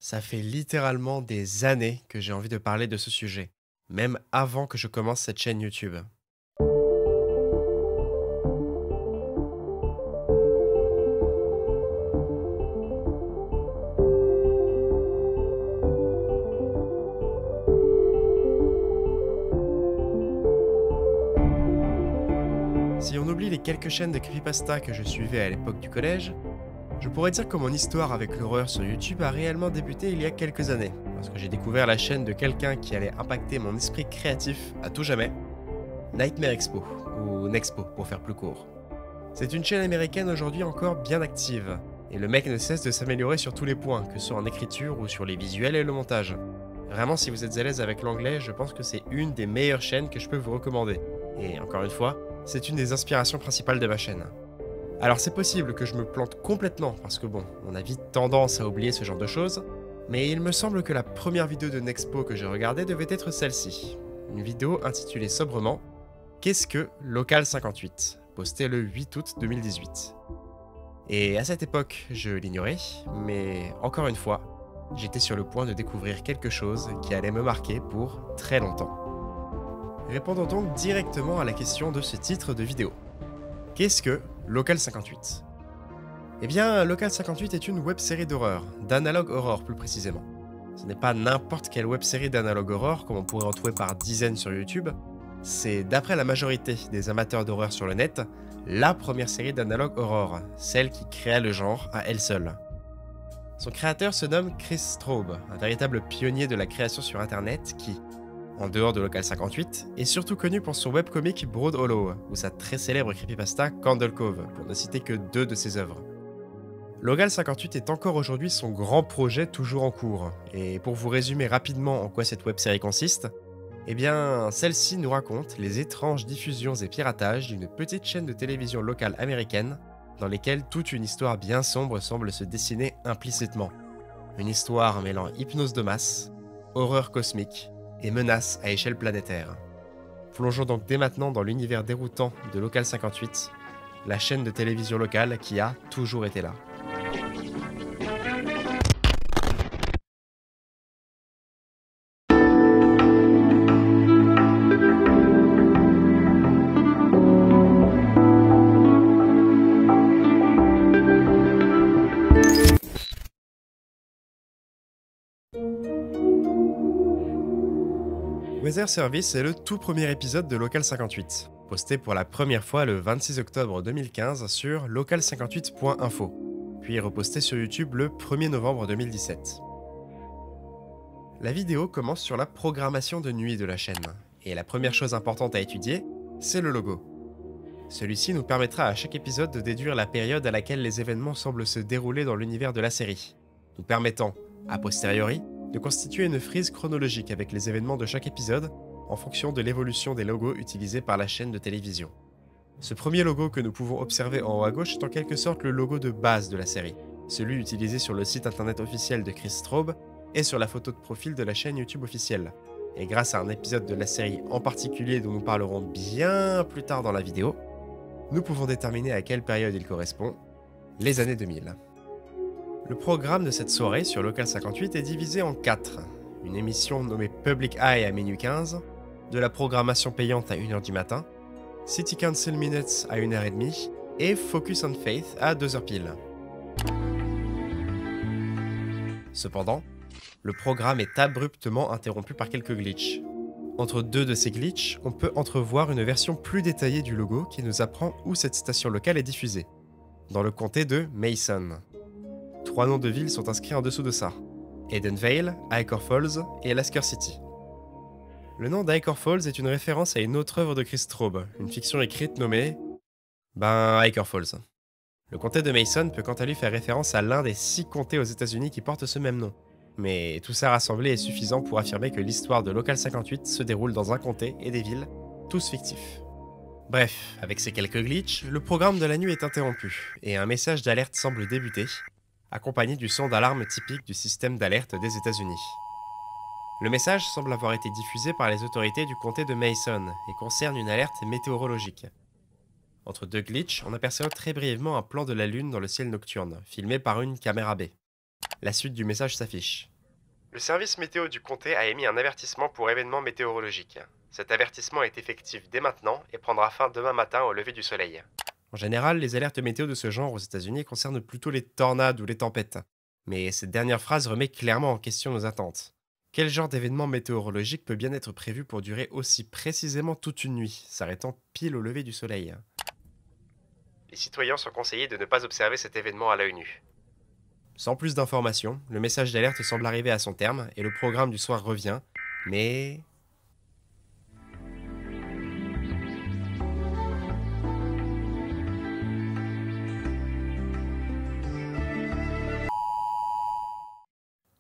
Ça fait littéralement des années que j'ai envie de parler de ce sujet, même avant que je commence cette chaîne YouTube. Si on oublie les quelques chaînes de creepypasta que je suivais à l'époque du collège, je pourrais dire que mon histoire avec l'horreur sur YouTube a réellement débuté il y a quelques années, lorsque j'ai découvert la chaîne de quelqu'un qui allait impacter mon esprit créatif à tout jamais, Nightmare Expo, ou Nexpo pour faire plus court. C'est une chaîne américaine aujourd'hui encore bien active, et le mec ne cesse de s'améliorer sur tous les points, que ce soit en écriture ou sur les visuels et le montage. Vraiment, si vous êtes à l'aise avec l'anglais, je pense que c'est une des meilleures chaînes que je peux vous recommander. Et encore une fois, c'est une des inspirations principales de ma chaîne. Alors c'est possible que je me plante complètement, parce que bon, on a vite tendance à oublier ce genre de choses, mais il me semble que la première vidéo de Nexpo que j'ai regardée devait être celle-ci. Une vidéo intitulée sobrement Qu'est-ce que Local 58 postée le 8 août 2018. Et à cette époque, je l'ignorais, mais encore une fois, j'étais sur le point de découvrir quelque chose qui allait me marquer pour très longtemps. Répondons donc directement à la question de ce titre de vidéo. Qu'est-ce que Local 58 ? Eh bien, Local 58 est une web-série d'horreur, d'analogue horror plus précisément. Ce n'est pas n'importe quelle web-série d'analogue horror comme on pourrait en trouver par dizaines sur YouTube, c'est, d'après la majorité des amateurs d'horreur sur le net, la première série d'analogue horror, celle qui créa le genre à elle seule. Son créateur se nomme Chris Straub, un véritable pionnier de la création sur internet qui, en dehors de Local 58, est surtout connu pour son webcomic Broad Hollow, ou sa très célèbre creepypasta Candle Cove, pour ne citer que deux de ses œuvres. Local 58 est encore aujourd'hui son grand projet toujours en cours, et pour vous résumer rapidement en quoi cette web-série consiste, eh bien, celle-ci nous raconte les étranges diffusions et piratages d'une petite chaîne de télévision locale américaine dans lesquelles toute une histoire bien sombre semble se dessiner implicitement. Une histoire mêlant hypnose de masse, horreur cosmique et menaces à échelle planétaire. Plongeons donc dès maintenant dans l'univers déroutant de Local 58, la chaîne de télévision locale qui a toujours été là. Weather Service est le tout premier épisode de Local 58, posté pour la première fois le 26 octobre 2015 sur local58.info, puis reposté sur YouTube le 1er novembre 2017. La vidéo commence sur la programmation de nuit de la chaîne, et la première chose importante à étudier, c'est le logo. Celui-ci nous permettra à chaque épisode de déduire la période à laquelle les événements semblent se dérouler dans l'univers de la série, nous permettant, a posteriori, de constituer une frise chronologique avec les événements de chaque épisode en fonction de l'évolution des logos utilisés par la chaîne de télévision. Ce premier logo que nous pouvons observer en haut à gauche est en quelque sorte le logo de base de la série, celui utilisé sur le site internet officiel de Chris Straub et sur la photo de profil de la chaîne YouTube officielle. Et grâce à un épisode de la série en particulier dont nous parlerons bien plus tard dans la vidéo, nous pouvons déterminer à quelle période il correspond, les années 2000. Le programme de cette soirée sur Local 58 est divisé en 4. Une émission nommée Public Eye à minuit 15, de la programmation payante à 1h du matin, City Council Minutes à 1h30 et Focus on Faith à 2h pile. Cependant, le programme est abruptement interrompu par quelques glitches. Entre deux de ces glitches, on peut entrevoir une version plus détaillée du logo qui nous apprend où cette station locale est diffusée, dans le comté de Mason. 3 noms de villes sont inscrits en dessous de ça. Edenvale, Hiker Falls et Lasker City. Le nom d'Hiker Falls est une référence à une autre œuvre de Chris Straub, une fiction écrite nommée... Hiker Falls. Le comté de Mason peut quant à lui faire référence à l'un des 6 comtés aux États-Unis qui portent ce même nom. Mais tout ça rassemblé est suffisant pour affirmer que l'histoire de Local 58 se déroule dans un comté et des villes, tous fictifs. Bref, avec ces quelques glitches, le programme de la nuit est interrompu, et un message d'alerte semble débuter, accompagné du son d'alarme typique du système d'alerte des États-Unis. Le message semble avoir été diffusé par les autorités du comté de Mason et concerne une alerte météorologique. Entre deux glitches, on aperçoit très brièvement un plan de la Lune dans le ciel nocturne, filmé par une caméra B. La suite du message s'affiche. Le service météo du comté a émis un avertissement pour événement météorologique. Cet avertissement est effectif dès maintenant et prendra fin demain matin au lever du soleil. En général, les alertes météo de ce genre aux États-Unis concernent plutôt les tornades ou les tempêtes. Mais cette dernière phrase remet clairement en question nos attentes. Quel genre d'événement météorologique peut bien être prévu pour durer aussi précisément toute une nuit, s'arrêtant pile au lever du soleil? Les citoyens sont conseillés de ne pas observer cet événement à l'œil nu. Sans plus d'informations, le message d'alerte semble arriver à son terme et le programme du soir revient, mais...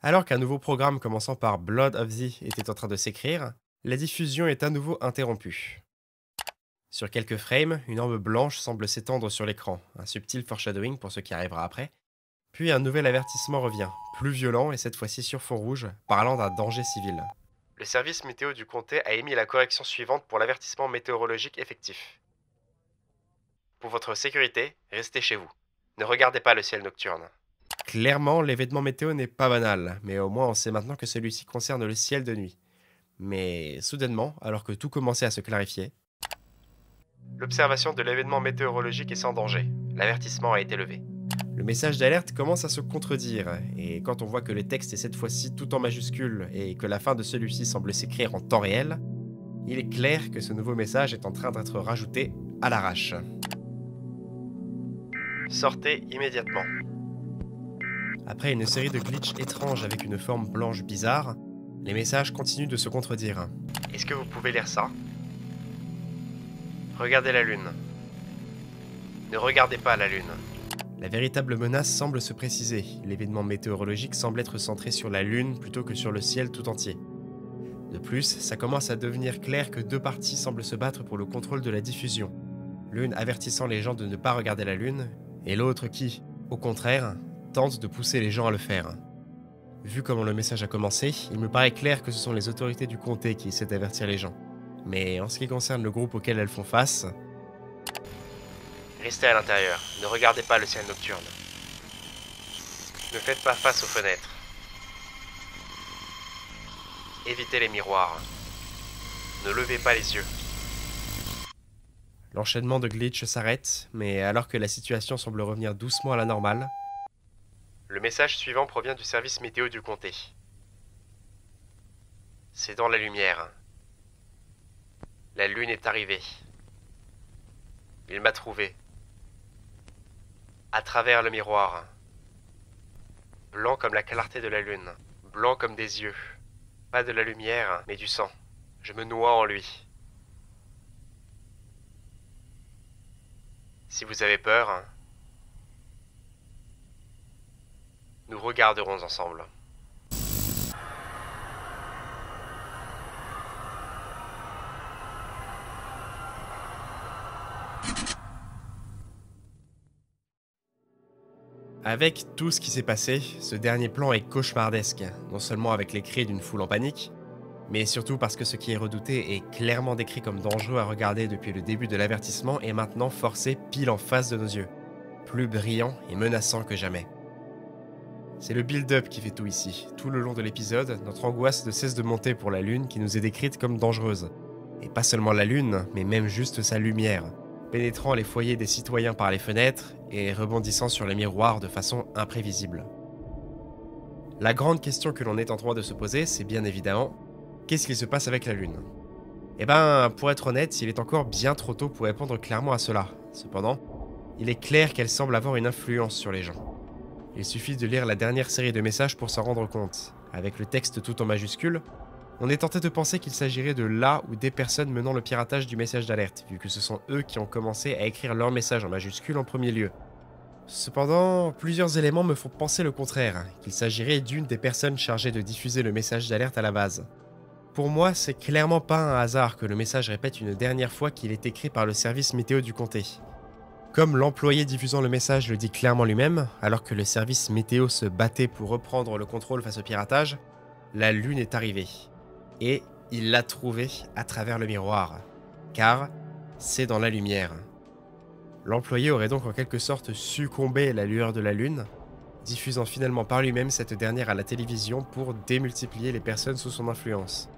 Alors qu'un nouveau programme commençant par Blood of Thee était en train de s'écrire, la diffusion est à nouveau interrompue. Sur quelques frames, une orbe blanche semble s'étendre sur l'écran, un subtil foreshadowing pour ce qui arrivera après. Puis un nouvel avertissement revient, plus violent et cette fois-ci sur fond rouge, parlant d'un danger civil. Le service météo du comté a émis la correction suivante pour l'avertissement météorologique effectif. Pour votre sécurité, restez chez vous. Ne regardez pas le ciel nocturne. Clairement, l'événement météo n'est pas banal, mais au moins on sait maintenant que celui-ci concerne le ciel de nuit. Mais soudainement, alors que tout commençait à se clarifier, l'observation de l'événement météorologique est sans danger. L'avertissement a été levé. Le message d'alerte commence à se contredire, et quand on voit que le texte est cette fois-ci tout en majuscule et que la fin de celui-ci semble s'écrire en temps réel, il est clair que ce nouveau message est en train d'être rajouté à l'arrache. Sortez immédiatement. Après une série de glitches étranges avec une forme blanche bizarre, les messages continuent de se contredire. Est-ce que vous pouvez lire ça? Regardez la lune. Ne regardez pas la lune. La véritable menace semble se préciser. L'événement météorologique semble être centré sur la lune plutôt que sur le ciel tout entier. De plus, ça commence à devenir clair que deux parties semblent se battre pour le contrôle de la diffusion. L'une avertissant les gens de ne pas regarder la lune, et l'autre qui, au contraire, tente de pousser les gens à le faire. Vu comment le message a commencé, il me paraît clair que ce sont les autorités du comté qui essaient d'avertir les gens. Mais en ce qui concerne le groupe auquel elles font face... Restez à l'intérieur, ne regardez pas le ciel nocturne. Ne faites pas face aux fenêtres. Évitez les miroirs. Ne levez pas les yeux. L'enchaînement de glitches s'arrête, mais alors que la situation semble revenir doucement à la normale, le message suivant provient du service météo du comté. C'est dans la lumière. La lune est arrivée. Il m'a trouvé. À travers le miroir. Blanc comme la clarté de la lune. Blanc comme des yeux. Pas de la lumière, mais du sang. Je me noie en lui. Si vous avez peur, nous regarderons ensemble. Avec tout ce qui s'est passé, ce dernier plan est cauchemardesque, non seulement avec les cris d'une foule en panique, mais surtout parce que ce qui est redouté est clairement décrit comme dangereux à regarder depuis le début de l'avertissement et maintenant forcé pile en face de nos yeux, plus brillant et menaçant que jamais. C'est le build-up qui fait tout ici. Tout le long de l'épisode, notre angoisse ne cesse de monter pour la lune qui nous est décrite comme dangereuse. Et pas seulement la lune, mais même juste sa lumière, pénétrant les foyers des citoyens par les fenêtres et rebondissant sur les miroirs de façon imprévisible. La grande question que l'on est en train de se poser, c'est bien évidemment, qu'est-ce qui se passe avec la lune? Eh ben, pour être honnête, il est encore bien trop tôt pour répondre clairement à cela. Cependant, il est clair qu'elle semble avoir une influence sur les gens. Il suffit de lire la dernière série de messages pour s'en rendre compte. Avec le texte tout en majuscule, on est tenté de penser qu'il s'agirait de là ou des personnes menant le piratage du message d'alerte, vu que ce sont eux qui ont commencé à écrire leur message en majuscule en premier lieu. Cependant, plusieurs éléments me font penser le contraire, qu'il s'agirait d'une des personnes chargées de diffuser le message d'alerte à la base. Pour moi, c'est clairement pas un hasard que le message répète une dernière fois qu'il est écrit par le service météo du comté. Comme l'employé diffusant le message le dit clairement lui-même, alors que le service météo se battait pour reprendre le contrôle face au piratage, la lune est arrivée. Et il l'a trouvée à travers le miroir, car c'est dans la lumière. L'employé aurait donc en quelque sorte succombé à la lueur de la lune, diffusant finalement par lui-même cette dernière à la télévision pour démultiplier les personnes sous son influence.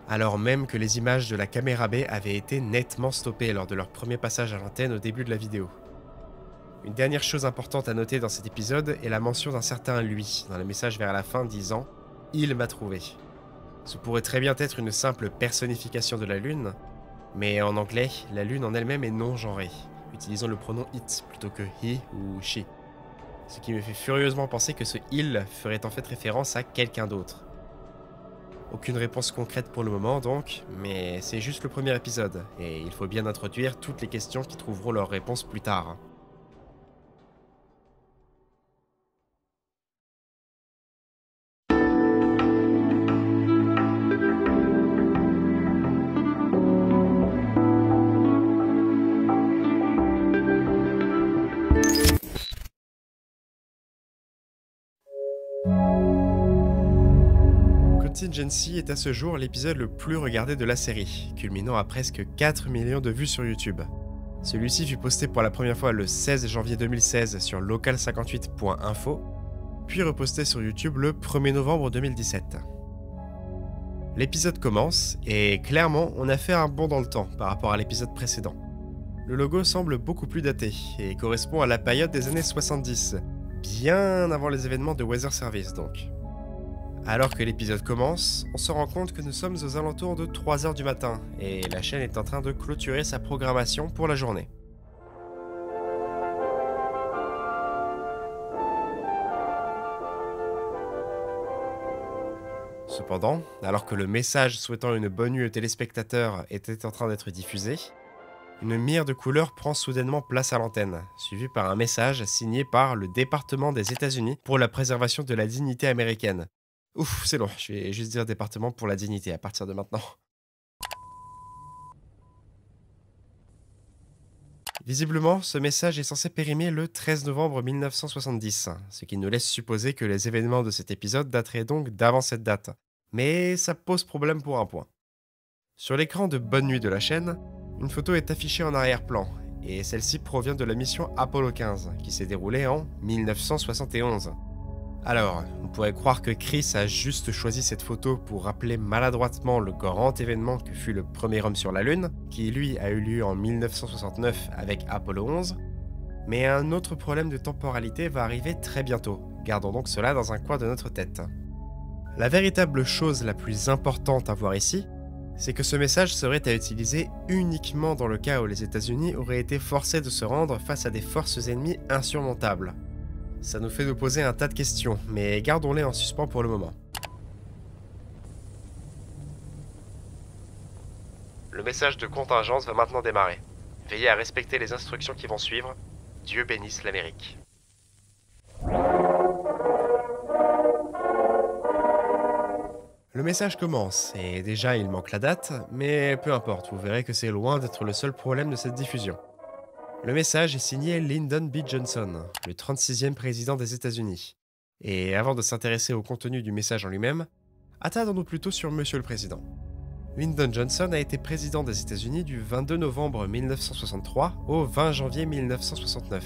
Alors même que les images de la caméra B avaient été nettement stoppées lors de leur premier passage à l'antenne au début de la vidéo. Une dernière chose importante à noter dans cet épisode est la mention d'un certain lui dans le message vers la fin disant « Il m'a trouvé ». Ce pourrait très bien être une simple personnification de la Lune, mais en anglais, la Lune en elle-même est non genrée, utilisant le pronom it plutôt que he ou she. Ce qui me fait furieusement penser que ce il ferait en fait référence à quelqu'un d'autre. Aucune réponse concrète pour le moment donc, mais c'est juste le premier épisode, et il faut bien introduire toutes les questions qui trouveront leur réponse plus tard. Contingency est à ce jour l'épisode le plus regardé de la série, culminant à presque 4 millions de vues sur YouTube. Celui-ci fut posté pour la première fois le 16 janvier 2016 sur local58.info, puis reposté sur YouTube le 1er novembre 2017. L'épisode commence, et clairement, on a fait un bond dans le temps par rapport à l'épisode précédent. Le logo semble beaucoup plus daté, et correspond à la période des années 70, bien avant les événements de Weather Service donc. Alors que l'épisode commence, on se rend compte que nous sommes aux alentours de 3h du matin, et la chaîne est en train de clôturer sa programmation pour la journée. Cependant, alors que le message souhaitant une bonne nuit aux téléspectateurs était en train d'être diffusé, une mire de couleur prend soudainement place à l'antenne, suivi par un message signé par le département des États-Unis pour la préservation de la dignité américaine. Ouf, c'est long, je vais juste dire département pour la dignité à partir de maintenant. Visiblement, ce message est censé périmer le 13 novembre 1970, ce qui nous laisse supposer que les événements de cet épisode dateraient donc d'avant cette date. Mais ça pose problème pour un point. Sur l'écran de Bonne Nuit de la chaîne, une photo est affichée en arrière-plan, et celle-ci provient de la mission Apollo 15, qui s'est déroulée en 1971. Alors, on pourrait croire que Chris a juste choisi cette photo pour rappeler maladroitement le grand événement que fut le premier homme sur la Lune, qui lui a eu lieu en 1969 avec Apollo 11, mais un autre problème de temporalité va arriver très bientôt, gardons donc cela dans un coin de notre tête. La véritable chose la plus importante à voir ici, c'est que ce message serait à utiliser uniquement dans le cas où les États-Unis auraient été forcés de se rendre face à des forces ennemies insurmontables. Ça nous fait nous poser un tas de questions, mais gardons-les en suspens pour le moment. Le message de contingence va maintenant démarrer. Veillez à respecter les instructions qui vont suivre. Dieu bénisse l'Amérique. Le message commence, et déjà il manque la date, mais peu importe, vous verrez que c'est loin d'être le seul problème de cette diffusion. Le message est signé Lyndon B. Johnson, le 36e président des États-Unis. Et avant de s'intéresser au contenu du message en lui-même, attardons-nous plutôt sur Monsieur le Président. Lyndon Johnson a été président des États-Unis du 22 novembre 1963 au 20 janvier 1969.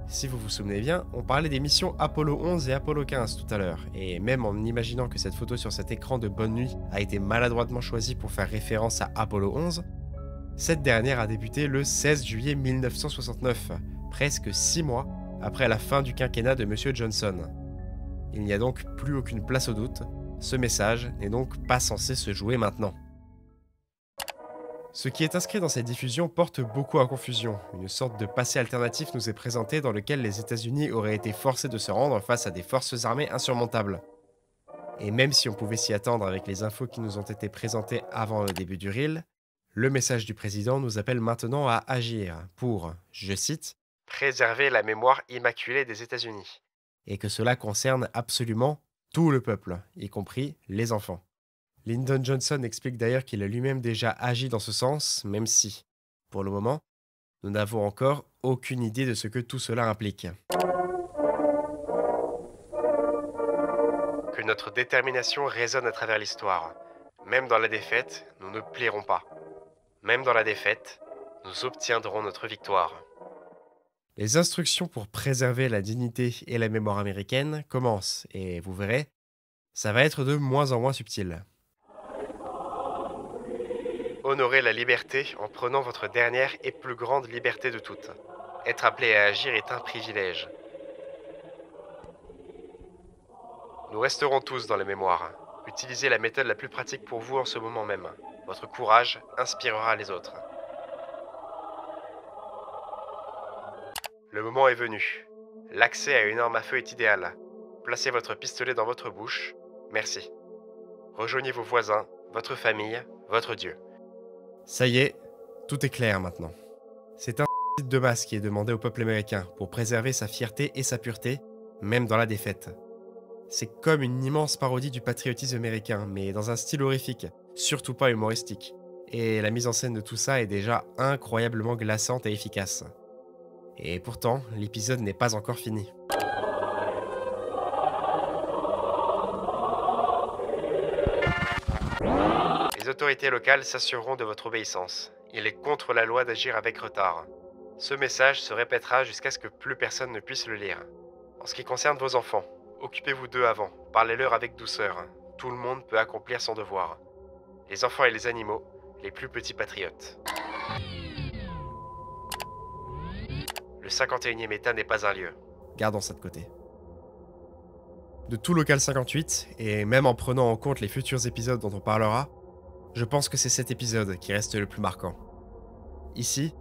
Si vous vous souvenez bien, on parlait des missions Apollo 11 et Apollo 15 tout à l'heure, et même en imaginant que cette photo sur cet écran de Bonne Nuit a été maladroitement choisie pour faire référence à Apollo 11, cette dernière a débuté le 16 juillet 1969, presque 6 mois après la fin du quinquennat de M. Johnson. Il n'y a donc plus aucune place au doute, ce message n'est donc pas censé se jouer maintenant. Ce qui est inscrit dans cette diffusion porte beaucoup à confusion. Une sorte de passé alternatif nous est présenté dans lequel les États-Unis auraient été forcés de se rendre face à des forces armées insurmontables. Et même si on pouvait s'y attendre avec les infos qui nous ont été présentées avant le début du reel, le message du président nous appelle maintenant à agir pour, je cite, « préserver la mémoire immaculée des États-Unis » et que cela concerne absolument tout le peuple, y compris les enfants. Lyndon Johnson explique d'ailleurs qu'il a lui-même déjà agi dans ce sens, même si, pour le moment, nous n'avons encore aucune idée de ce que tout cela implique. Que notre détermination résonne à travers l'histoire. Même dans la défaite, nous ne plairons pas. Même dans la défaite, nous obtiendrons notre victoire. Les instructions pour préserver la dignité et la mémoire américaine commencent, et vous verrez, ça va être de moins en moins subtil. Honorez la liberté en prenant votre dernière et plus grande liberté de toutes. Être appelé à agir est un privilège. Nous resterons tous dans les mémoires. Utilisez la méthode la plus pratique pour vous en ce moment même. Votre courage inspirera les autres. Le moment est venu. L'accès à une arme à feu est idéal. Placez votre pistolet dans votre bouche. Merci. Rejoignez vos voisins, votre famille, votre Dieu. Ça y est, tout est clair maintenant. C'est un de masse qui est demandé au peuple américain pour préserver sa fierté et sa pureté, même dans la défaite. C'est comme une immense parodie du patriotisme américain, mais dans un style horrifique, surtout pas humoristique. Et la mise en scène de tout ça est déjà incroyablement glaçante et efficace. Et pourtant, l'épisode n'est pas encore fini. Les autorités locales s'assureront de votre obéissance. Il est contre la loi d'agir avec retard. Ce message se répétera jusqu'à ce que plus personne ne puisse le lire. En ce qui concerne vos enfants, occupez-vous d'eux avant, parlez-leur avec douceur. Tout le monde peut accomplir son devoir. Les enfants et les animaux, les plus petits patriotes. Le 51e État n'est pas un lieu. Gardons ça de côté. De tout Local 58, et même en prenant en compte les futurs épisodes dont on parlera, je pense que c'est cet épisode qui reste le plus marquant. Ici,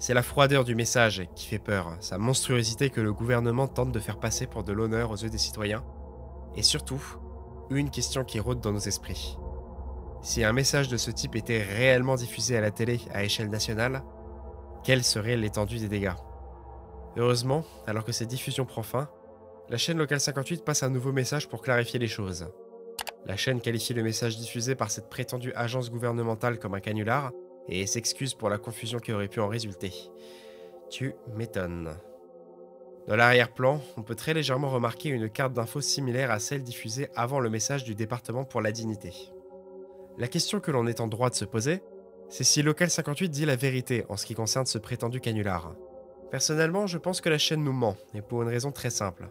c'est la froideur du message qui fait peur, sa monstruosité que le gouvernement tente de faire passer pour de l'honneur aux yeux des citoyens, et surtout, une question qui rôde dans nos esprits. Si un message de ce type était réellement diffusé à la télé à échelle nationale, quelle serait l'étendue des dégâts ? Heureusement, alors que cette diffusion prend fin, la chaîne Local 58 passe un nouveau message pour clarifier les choses. La chaîne qualifie le message diffusé par cette prétendue agence gouvernementale comme un canular et s'excuse pour la confusion qui aurait pu en résulter. Tu m'étonnes. Dans l'arrière-plan, on peut très légèrement remarquer une carte d'infos similaire à celle diffusée avant le message du département pour la dignité. La question que l'on est en droit de se poser, c'est si Local 58 dit la vérité en ce qui concerne ce prétendu canular. Personnellement, je pense que la chaîne nous ment, et pour une raison très simple.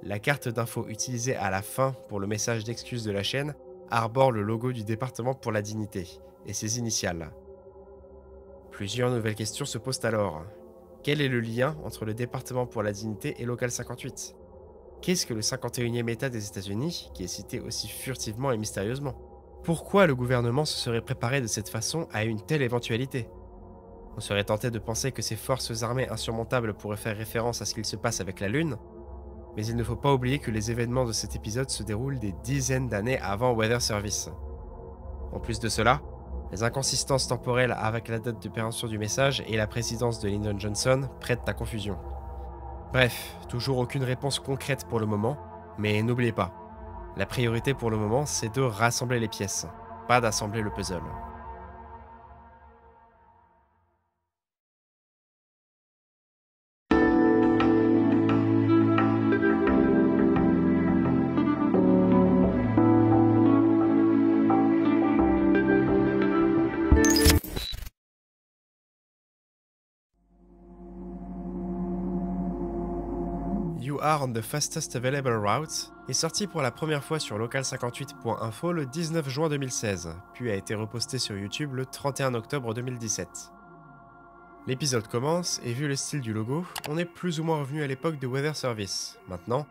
La carte d'info utilisée à la fin pour le message d'excuse de la chaîne arbore le logo du département pour la dignité et ses initiales. Plusieurs nouvelles questions se posent alors. Quel est le lien entre le département pour la dignité et Local 58 ? Qu'est-ce que le 51e État des États-Unis, qui est cité aussi furtivement et mystérieusement ? Pourquoi le gouvernement se serait préparé de cette façon à une telle éventualité ? On serait tenté de penser que ces forces armées insurmontables pourraient faire référence à ce qu'il se passe avec la Lune, mais il ne faut pas oublier que les événements de cet épisode se déroulent des dizaines d'années avant Weather Service. En plus de cela, les inconsistances temporelles avec la date de péremption du message et la présidence de Lyndon Johnson prêtent à confusion. Bref, toujours aucune réponse concrète pour le moment, mais n'oubliez pas, la priorité pour le moment c'est de rassembler les pièces, pas d'assembler le puzzle. You Are on the Fastest Available Route est sorti pour la première fois sur local58.info le 19 juin 2016, puis a été reposté sur YouTube le 31 octobre 2017. L'épisode commence, et vu le style du logo, on est plus ou moins revenu à l'époque de Weather Service. Maintenant,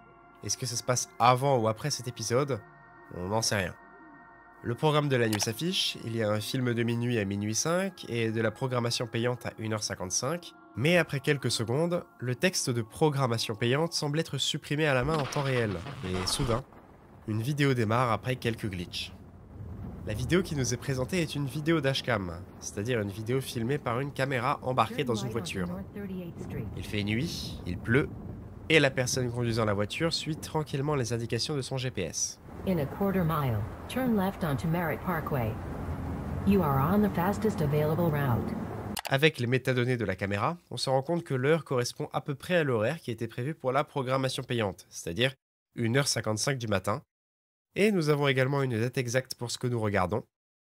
est-ce que ça se passe avant ou après cet épisode ? On n'en sait rien. Le programme de la nuit s'affiche, il y a un film de minuit à minuit 5 et de la programmation payante à 1h55, mais après quelques secondes, le texte de programmation payante semble être supprimé à la main en temps réel, et soudain, une vidéo démarre après quelques glitches. La vidéo qui nous est présentée est une vidéo dashcam, c'est-à-dire une vidéo filmée par une caméra embarquée dans une voiture. Il fait nuit, il pleut, et la personne conduisant la voiture suit tranquillement les indications de son GPS. In a quarter mile, turn left onto Merritt Parkway. You are on the fastest available route. Avec les métadonnées de la caméra, on se rend compte que l'heure correspond à peu près à l'horaire qui était prévu pour la programmation payante, c'est-à-dire 1h55 du matin. Et nous avons également une date exacte pour ce que nous regardons,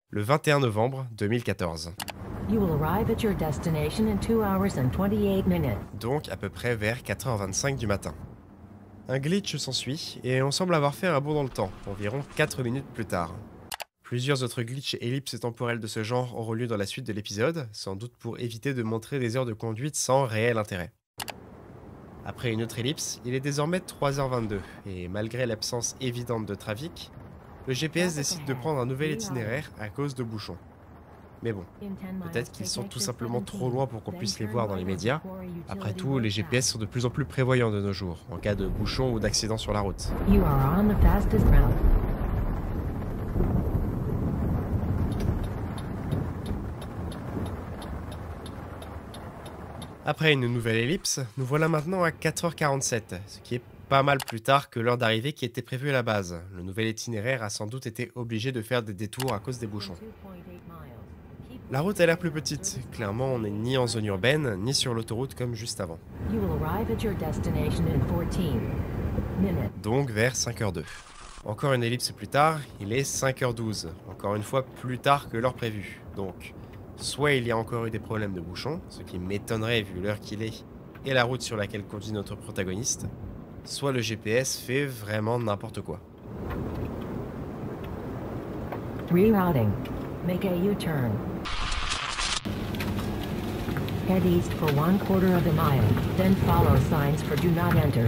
le 21 novembre 2014. You will arrive at your destination in 2 hours and 28 minutes. Donc à peu près vers 4h25 du matin. Un glitch s'ensuit et on semble avoir fait un bond dans le temps, environ 4 minutes plus tard. Plusieurs autres glitches et ellipses temporelles de ce genre auront lieu dans la suite de l'épisode, sans doute pour éviter de montrer des heures de conduite sans réel intérêt. Après une autre ellipse, il est désormais 3h22, et malgré l'absence évidente de trafic, le GPS décide de prendre un nouvel itinéraire à cause de bouchons. Mais bon, peut-être qu'ils sont tout simplement trop loin pour qu'on puisse les voir dans les médias. Après tout, les GPS sont de plus en plus prévoyants de nos jours, en cas de bouchons ou d'accidents sur la route. You are on the fastest route. Après une nouvelle ellipse, nous voilà maintenant à 4h47, ce qui est pas mal plus tard que l'heure d'arrivée qui était prévue à la base. Le nouvel itinéraire a sans doute été obligé de faire des détours à cause des bouchons. La route a l'air plus petite, clairement on n'est ni en zone urbaine, ni sur l'autoroute comme juste avant. You will arrive at your destination in 14 minutes. Donc vers 5h02. Encore une ellipse plus tard, il est 5h12, encore une fois plus tard que l'heure prévue. Donc, soit il y a encore eu des problèmes de bouchons, ce qui m'étonnerait vu l'heure qu'il est et la route sur laquelle conduit notre protagoniste, soit le GPS fait vraiment n'importe quoi. Rerouting. Make a U-turn. Head east for 1/4 of a mile, then follow signs for do not enter.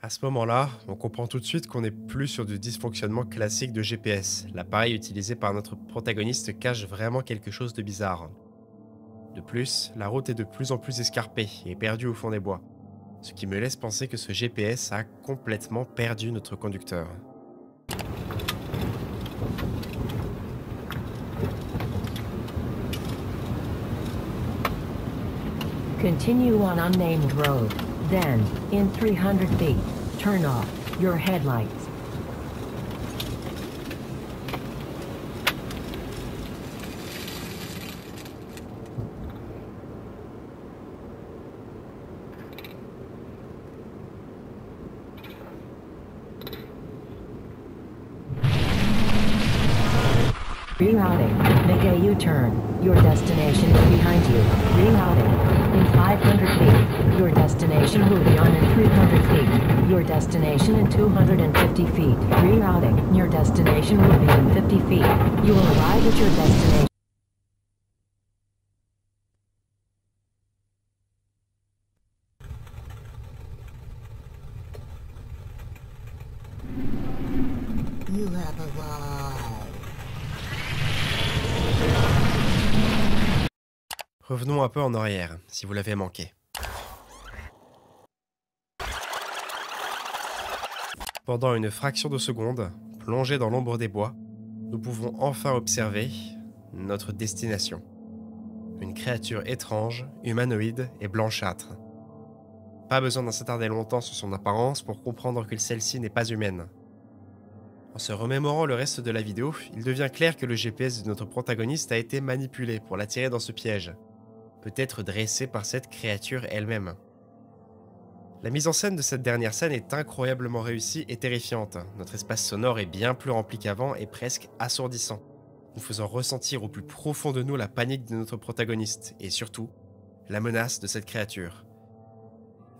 À ce moment-là, on comprend tout de suite qu'on n'est plus sur du dysfonctionnement classique de GPS. L'appareil utilisé par notre protagoniste cache vraiment quelque chose de bizarre. De plus, la route est de plus en plus escarpée et perdue au fond des bois, ce qui me laisse penser que ce GPS a complètement perdu notre conducteur. Continue on unnamed road. Then, in 300 feet, turn off your headlights. Rerouting. Make a U-turn. Your destination is behind you. Rerouting. In 500 feet. Your destination will be on in 300 feet. Your destination in 250 feet. Rerouting. Your destination will be in 50 feet. You will arrive at your destination. You have arrived. Revenons un peu en arrière, si vous l'avez manqué. Pendant une fraction de seconde, plongés dans l'ombre des bois, nous pouvons enfin observer notre destination. Une créature étrange, humanoïde et blanchâtre. Pas besoin d'en s'attarder longtemps sur son apparence pour comprendre que celle-ci n'est pas humaine. En se remémorant le reste de la vidéo, il devient clair que le GPS de notre protagoniste a été manipulé pour l'attirer dans ce piège, peut-être dressé par cette créature elle-même. La mise en scène de cette dernière scène est incroyablement réussie et terrifiante. Notre espace sonore est bien plus rempli qu'avant et presque assourdissant, nous faisant ressentir au plus profond de nous la panique de notre protagoniste et surtout, la menace de cette créature.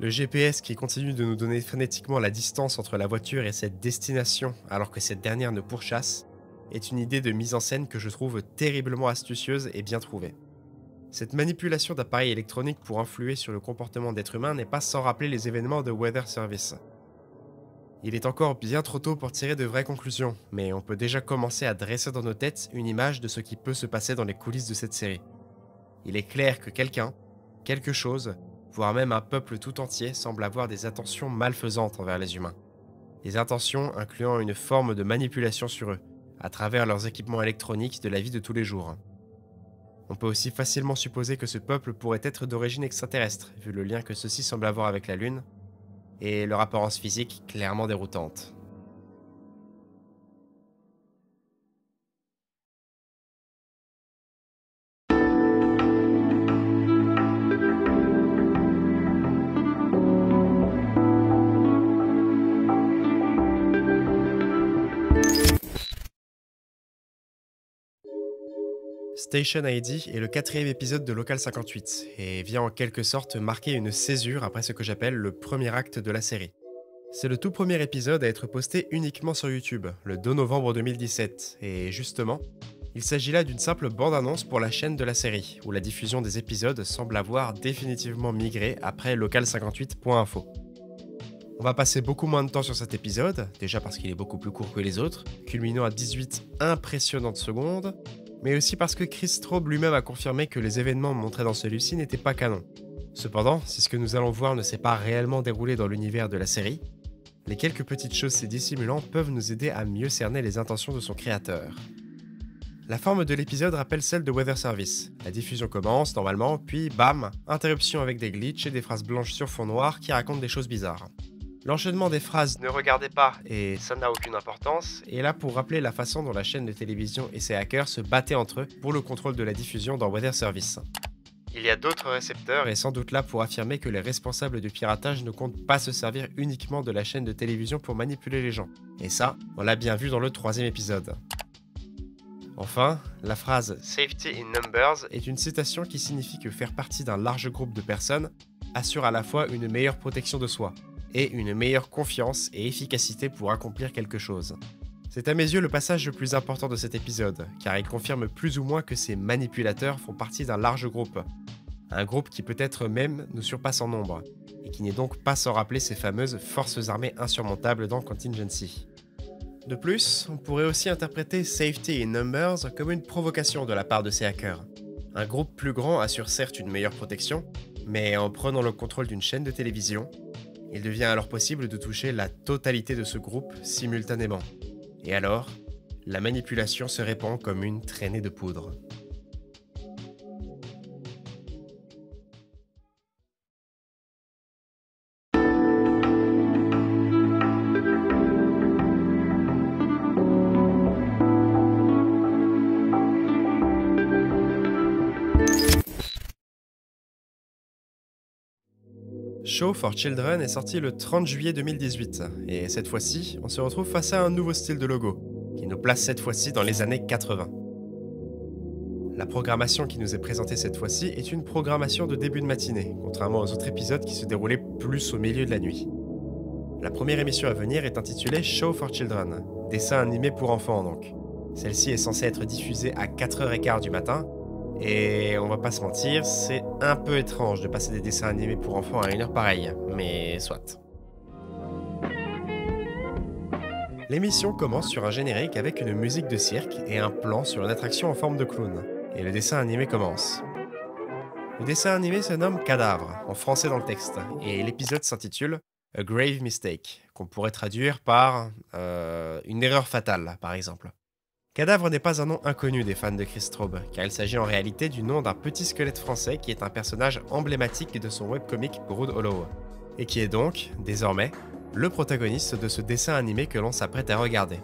Le GPS qui continue de nous donner frénétiquement la distance entre la voiture et cette destination alors que cette dernière nous pourchasse est une idée de mise en scène que je trouve terriblement astucieuse et bien trouvée. Cette manipulation d'appareils électroniques pour influer sur le comportement d'êtres humains n'est pas sans rappeler les événements de Weather Service. Il est encore bien trop tôt pour tirer de vraies conclusions, mais on peut déjà commencer à dresser dans nos têtes une image de ce qui peut se passer dans les coulisses de cette série. Il est clair que quelqu'un, quelque chose, voire même un peuple tout entier semble avoir des intentions malfaisantes envers les humains. Des intentions incluant une forme de manipulation sur eux, à travers leurs équipements électroniques de la vie de tous les jours. On peut aussi facilement supposer que ce peuple pourrait être d'origine extraterrestre, vu le lien que ceux-ci semblent avoir avec la Lune, et leur apparence physique clairement déroutante. Station ID est le quatrième épisode de Local 58 et vient en quelque sorte marquer une césure après ce que j'appelle le premier acte de la série. C'est le tout premier épisode à être posté uniquement sur YouTube, le 2 novembre 2017, et justement, il s'agit là d'une simple bande-annonce pour la chaîne de la série, où la diffusion des épisodes semble avoir définitivement migré après local58.info. On va passer beaucoup moins de temps sur cet épisode, déjà parce qu'il est beaucoup plus court que les autres, culminant à 18 impressionnantes secondes, mais aussi parce que Chris Straub lui-même a confirmé que les événements montrés dans celui-ci n'étaient pas canon. Cependant, si ce que nous allons voir ne s'est pas réellement déroulé dans l'univers de la série, les quelques petites choses s'y dissimulant peuvent nous aider à mieux cerner les intentions de son créateur. La forme de l'épisode rappelle celle de Weather Service. La diffusion commence normalement, puis bam, interruption avec des glitches et des phrases blanches sur fond noir qui racontent des choses bizarres. L'enchaînement des phrases "ne regardez pas" et "ça n'a aucune importance" est là pour rappeler la façon dont la chaîne de télévision et ses hackers se battaient entre eux pour le contrôle de la diffusion dans Weather Service. Il y a d'autres récepteurs et sans doute là pour affirmer que les responsables du piratage ne comptent pas se servir uniquement de la chaîne de télévision pour manipuler les gens. Et ça, on l'a bien vu dans le troisième épisode. Enfin, la phrase « Safety in numbers » est une citation qui signifie que faire partie d'un large groupe de personnes assure à la fois une meilleure protection de soi et une meilleure confiance et efficacité pour accomplir quelque chose. C'est à mes yeux le passage le plus important de cet épisode, car il confirme plus ou moins que ces manipulateurs font partie d'un large groupe. Un groupe qui peut-être même nous surpasse en nombre, et qui n'est donc pas sans rappeler ces fameuses forces armées insurmontables dans Contingency. De plus, on pourrait aussi interpréter Safety in Numbers comme une provocation de la part de ces hackers. Un groupe plus grand assure certes une meilleure protection, mais en prenant le contrôle d'une chaîne de télévision, il devient alors possible de toucher la totalité de ce groupe simultanément. Et alors, la manipulation se répand comme une traînée de poudre. Show for Children est sorti le 30 juillet 2018, et cette fois-ci, on se retrouve face à un nouveau style de logo, qui nous place cette fois-ci dans les années 80. La programmation qui nous est présentée cette fois-ci est une programmation de début de matinée, contrairement aux autres épisodes qui se déroulaient plus au milieu de la nuit. La première émission à venir est intitulée Show for Children, dessin animé pour enfants donc. Celle-ci est censée être diffusée à 4h15 du matin, et on va pas se mentir, c'est un peu étrange de passer des dessins animés pour enfants à une heure pareille, mais soit. L'émission commence sur un générique avec une musique de cirque et un plan sur une attraction en forme de clown, et le dessin animé commence. Le dessin animé se nomme Cadavre, en français dans le texte, et l'épisode s'intitule A Grave Mistake, qu'on pourrait traduire par une erreur fatale, par exemple. Cadavre n'est pas un nom inconnu des fans de Chris Straub, car il s'agit en réalité du nom d'un petit squelette français qui est un personnage emblématique de son webcomic Brood Hollow, et qui est donc, désormais, le protagoniste de ce dessin animé que l'on s'apprête à regarder.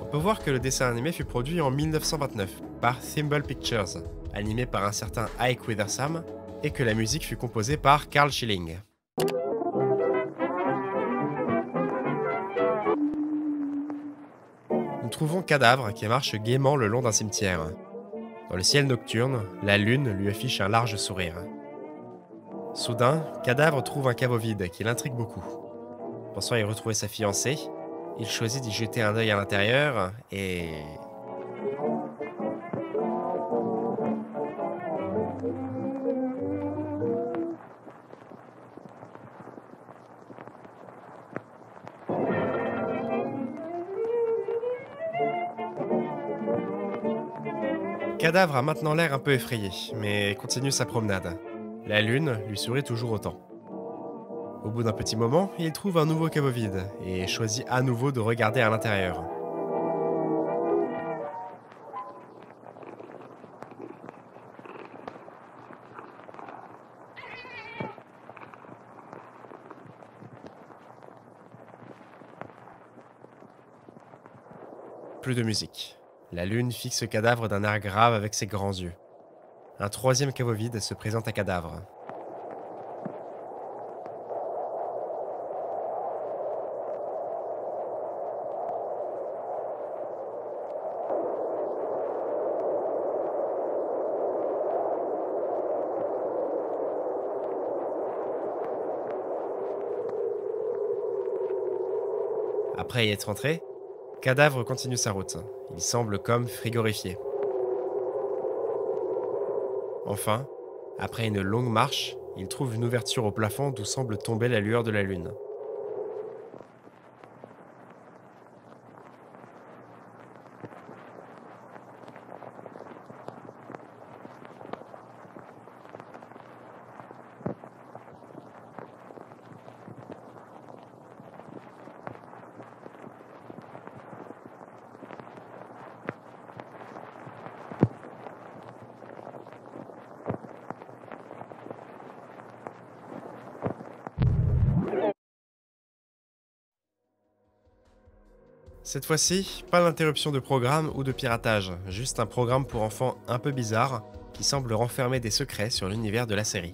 On peut voir que le dessin animé fut produit en 1929 par Thimble Pictures, animé par un certain Ike Withersam, et que la musique fut composée par Carl Schilling. Nous trouvons Cadavre qui marche gaiement le long d'un cimetière. Dans le ciel nocturne, la lune lui affiche un large sourire. Soudain, Cadavre trouve un caveau vide qui l'intrigue beaucoup. Pensant y retrouver sa fiancée, il choisit d'y jeter un œil à l'intérieur et... Cadavre a maintenant l'air un peu effrayé, mais continue sa promenade. La lune lui sourit toujours autant. Au bout d'un petit moment, il trouve un nouveau caveau vide et choisit à nouveau de regarder à l'intérieur. Plus de musique. La lune fixe Cadavre d'un air grave avec ses grands yeux. Un troisième caveau vide se présente à Cadavre. Après y être entré, Cadavre continue sa route. Il semble comme frigorifié. Enfin, après une longue marche, il trouve une ouverture au plafond d'où semble tomber la lueur de la lune. Cette fois-ci, pas d'interruption de programme ou de piratage, juste un programme pour enfants un peu bizarre qui semble renfermer des secrets sur l'univers de la série.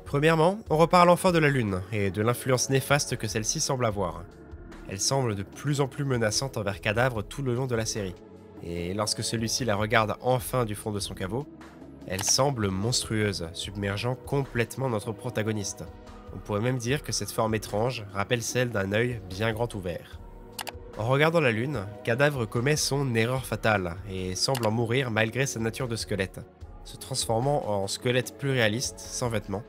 Premièrement, on repart à l'enfant de la Lune et de l'influence néfaste que celle-ci semble avoir. Elle semble de plus en plus menaçante envers Cadavre tout le long de la série, et lorsque celui-ci la regarde enfin du fond de son caveau, elle semble monstrueuse, submergeant complètement notre protagoniste. On pourrait même dire que cette forme étrange rappelle celle d'un œil bien grand ouvert. En regardant la Lune, Cadavre commet son erreur fatale et semble en mourir malgré sa nature de squelette, se transformant en squelette plus réaliste, sans vêtements,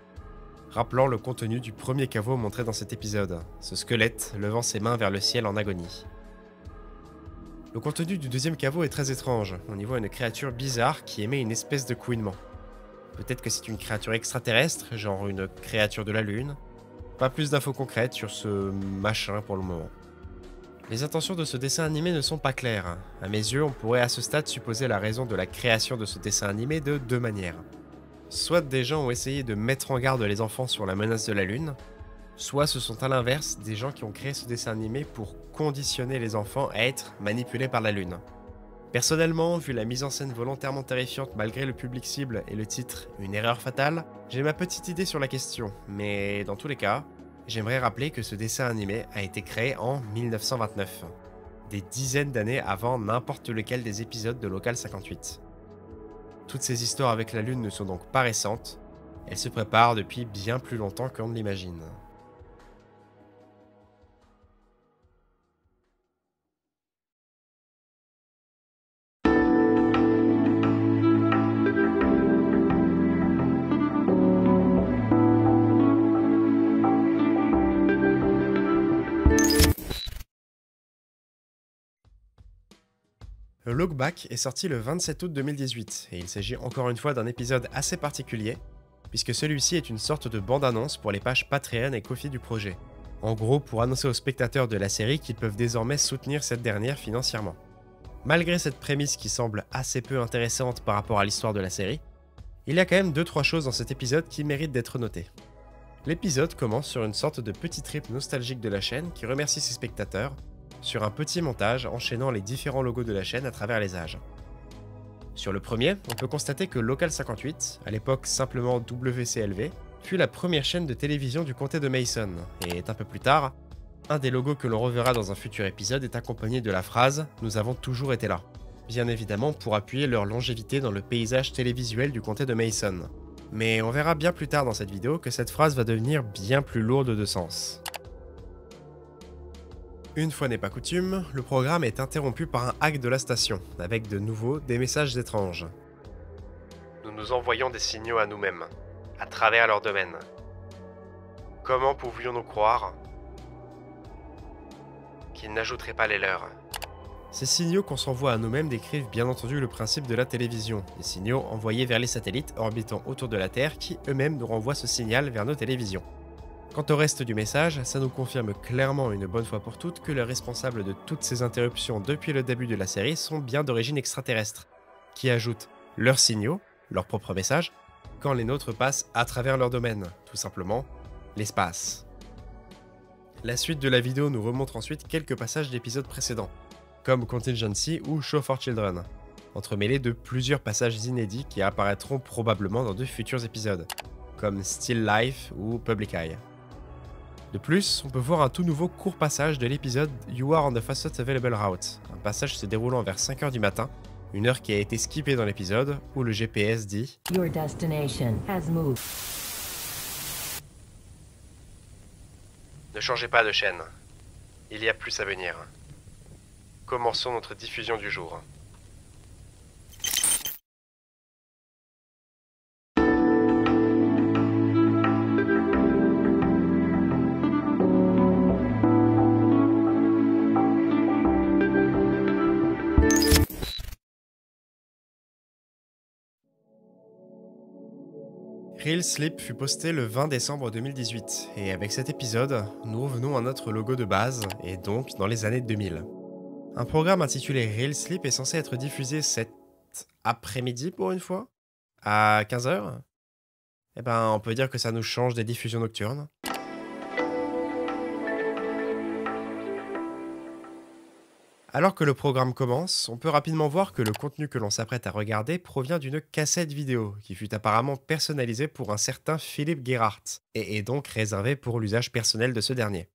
rappelant le contenu du premier caveau montré dans cet épisode, ce squelette levant ses mains vers le ciel en agonie. Le contenu du deuxième caveau est très étrange, on y voit une créature bizarre qui émet une espèce de couinement. Peut-être que c'est une créature extraterrestre, genre une créature de la Lune. Pas plus d'infos concrètes sur ce machin pour le moment. Les intentions de ce dessin animé ne sont pas claires. À mes yeux, on pourrait à ce stade supposer la raison de la création de ce dessin animé de deux manières. Soit des gens ont essayé de mettre en garde les enfants sur la menace de la Lune, soit ce sont à l'inverse des gens qui ont créé ce dessin animé pour conditionner les enfants à être manipulés par la Lune. Personnellement, vu la mise en scène volontairement terrifiante malgré le public cible et le titre « Une erreur fatale », j'ai ma petite idée sur la question, mais dans tous les cas, j'aimerais rappeler que ce dessin animé a été créé en 1929, des dizaines d'années avant n'importe lequel des épisodes de Local 58. Toutes ces histoires avec la Lune ne sont donc pas récentes, elles se préparent depuis bien plus longtemps qu'on ne l'imagine. Le Look Back est sorti le 27 août 2018, et il s'agit encore une fois d'un épisode assez particulier, puisque celui-ci est une sorte de bande-annonce pour les pages Patreon et Ko-fi du projet. En gros, pour annoncer aux spectateurs de la série qu'ils peuvent désormais soutenir cette dernière financièrement. Malgré cette prémisse qui semble assez peu intéressante par rapport à l'histoire de la série, il y a quand même 2-3 choses dans cet épisode qui méritent d'être notées. L'épisode commence sur une sorte de petit trip nostalgique de la chaîne qui remercie ses spectateurs, sur un petit montage enchaînant les différents logos de la chaîne à travers les âges. Sur le premier, on peut constater que Local 58, à l'époque simplement WCLV, fut la première chaîne de télévision du comté de Mason, et un peu plus tard, un des logos que l'on reverra dans un futur épisode est accompagné de la phrase « Nous avons toujours été là », bien évidemment pour appuyer leur longévité dans le paysage télévisuel du comté de Mason. Mais on verra bien plus tard dans cette vidéo que cette phrase va devenir bien plus lourde de sens. Une fois n'est pas coutume, le programme est interrompu par un hack de la station, avec de nouveau des messages étranges. Nous nous envoyons des signaux à nous-mêmes, à travers leur domaine. Comment pouvions-nous croire qu'ils n'ajouteraient pas les leurs? Ces signaux qu'on s'envoie à nous-mêmes décrivent bien entendu le principe de la télévision, des signaux envoyés vers les satellites orbitant autour de la Terre qui eux-mêmes nous renvoient ce signal vers nos télévisions. Quant au reste du message, ça nous confirme clairement une bonne fois pour toutes que les responsables de toutes ces interruptions depuis le début de la série sont bien d'origine extraterrestre, qui ajoutent leurs signaux, leurs propres messages, quand les nôtres passent à travers leur domaine, tout simplement l'espace. La suite de la vidéo nous remontre ensuite quelques passages d'épisodes précédents, comme Contingency ou Show for Children, entremêlés de plusieurs passages inédits qui apparaîtront probablement dans de futurs épisodes, comme Still Life ou Public Eye. De plus, on peut voir un tout nouveau court passage de l'épisode You Are on the Fastest Available Route, un passage se déroulant vers 5h du matin, une heure qui a été skippée dans l'épisode, où le GPS dit « Your destination has moved. Ne changez pas de chaîne. Il y a plus à venir. Commençons notre diffusion du jour. Real Sleep fut posté le 20 décembre 2018, et avec cet épisode, nous revenons à notre logo de base, et donc dans les années 2000. Un programme intitulé Real Sleep est censé être diffusé cet après-midi pour une fois, à 15h. Eh ben, on peut dire que ça nous change des diffusions nocturnes. Alors que le programme commence, on peut rapidement voir que le contenu que l'on s'apprête à regarder provient d'une cassette vidéo qui fut apparemment personnalisée pour un certain Philippe Gerhardt et est donc réservée pour l'usage personnel de ce dernier.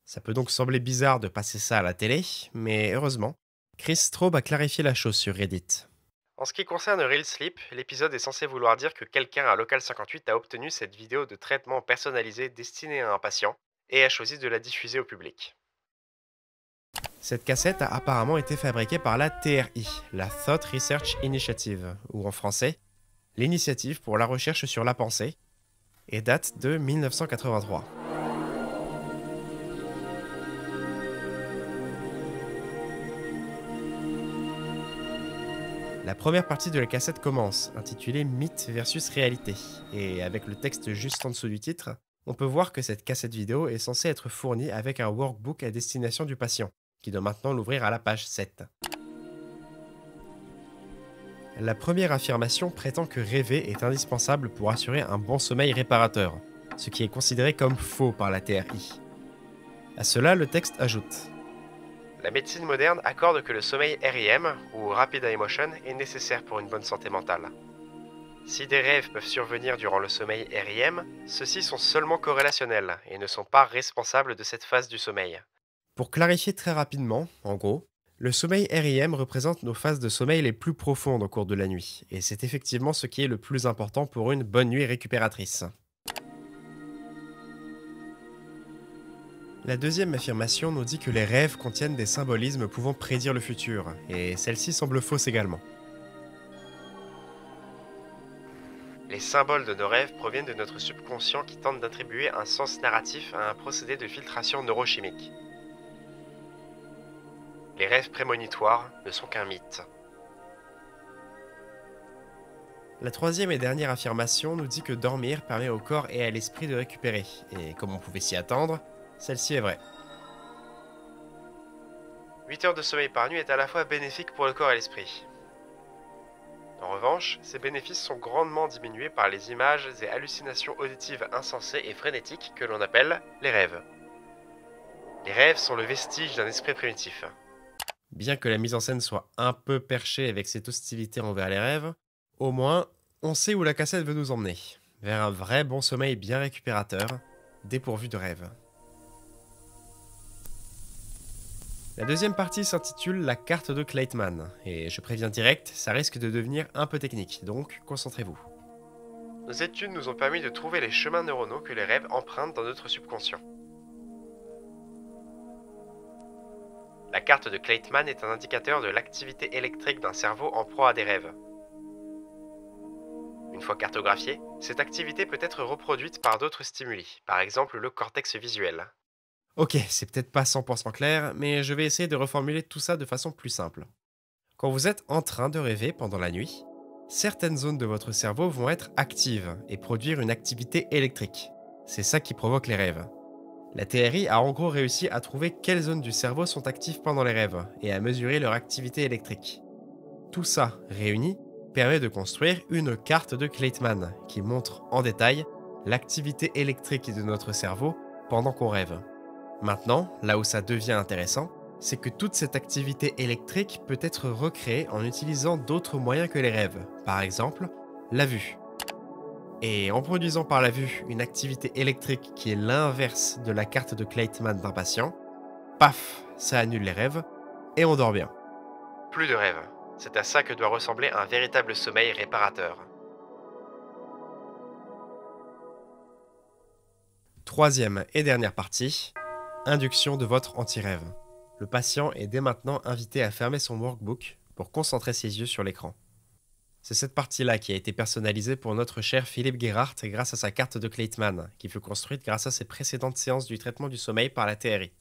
Ça peut donc sembler bizarre de passer ça à la télé, mais heureusement, Chris Straub a clarifié la chose sur Reddit. En ce qui concerne Real Sleep, l'épisode est censé vouloir dire que quelqu'un à Local 58 a obtenu cette vidéo de traitement personnalisé destinée à un patient et a choisi de la diffuser au public. Cette cassette a apparemment été fabriquée par la TRI, la Thought Research Initiative, ou en français, l'initiative pour la recherche sur la pensée, et date de 1983. La première partie de la cassette commence, intitulée Mythe versus réalité, et avec le texte juste en dessous du titre, on peut voir que cette cassette vidéo est censée être fournie avec un workbook à destination du patient, qui doit maintenant l'ouvrir à la page 7. La première affirmation prétend que rêver est indispensable pour assurer un bon sommeil réparateur, ce qui est considéré comme faux par la TRI. À cela, le texte ajoute: la médecine moderne accorde que le sommeil REM, ou Rapid Eye Motion, est nécessaire pour une bonne santé mentale. Si des rêves peuvent survenir durant le sommeil REM, ceux-ci sont seulement corrélationnels et ne sont pas responsables de cette phase du sommeil. Pour clarifier très rapidement, en gros, le sommeil REM représente nos phases de sommeil les plus profondes au cours de la nuit, et c'est effectivement ce qui est le plus important pour une bonne nuit récupératrice. La deuxième affirmation nous dit que les rêves contiennent des symbolismes pouvant prédire le futur, et celle-ci semble fausse également. Les symboles de nos rêves proviennent de notre subconscient qui tente d'attribuer un sens narratif à un procédé de filtration neurochimique. Les rêves prémonitoires ne sont qu'un mythe. La troisième et dernière affirmation nous dit que dormir permet au corps et à l'esprit de récupérer, et comme on pouvait s'y attendre, celle-ci est vraie. 8 heures de sommeil par nuit est à la fois bénéfique pour le corps et l'esprit. En revanche, ces bénéfices sont grandement diminués par les images et hallucinations auditives insensées et frénétiques que l'on appelle les rêves. Les rêves sont le vestige d'un esprit primitif. Bien que la mise en scène soit un peu perchée avec cette hostilité envers les rêves, au moins, on sait où la cassette veut nous emmener, vers un vrai bon sommeil bien récupérateur, dépourvu de rêves. La deuxième partie s'intitule la carte de Kleitman, et je préviens direct, ça risque de devenir un peu technique, donc concentrez-vous. Nos études nous ont permis de trouver les chemins neuronaux que les rêves empruntent dans notre subconscient. La carte de Kleitman est un indicateur de l'activité électrique d'un cerveau en proie à des rêves. Une fois cartographiée, cette activité peut être reproduite par d'autres stimuli, par exemple le cortex visuel. Ok, c'est peut-être pas 100% clair, mais je vais essayer de reformuler tout ça de façon plus simple. Quand vous êtes en train de rêver pendant la nuit, certaines zones de votre cerveau vont être actives et produire une activité électrique. C'est ça qui provoque les rêves. La TRI a en gros réussi à trouver quelles zones du cerveau sont actives pendant les rêves et à mesurer leur activité électrique. Tout ça, réuni, permet de construire une carte de Kleitman qui montre en détail l'activité électrique de notre cerveau pendant qu'on rêve. Maintenant, là où ça devient intéressant, c'est que toute cette activité électrique peut être recréée en utilisant d'autres moyens que les rêves, par exemple la vue. Et en produisant par la vue une activité électrique qui est l'inverse de la carte de Kleitman d'un patient, paf, ça annule les rêves et on dort bien. Plus de rêves, c'est à ça que doit ressembler un véritable sommeil réparateur. Troisième et dernière partie, Induction de votre anti-rêve. Le patient est dès maintenant invité à fermer son workbook pour concentrer ses yeux sur l'écran. C'est cette partie-là qui a été personnalisée pour notre cher Philippe Gerhardt grâce à sa carte de Kleitman, qui fut construite grâce à ses précédentes séances du traitement du sommeil par la TRI.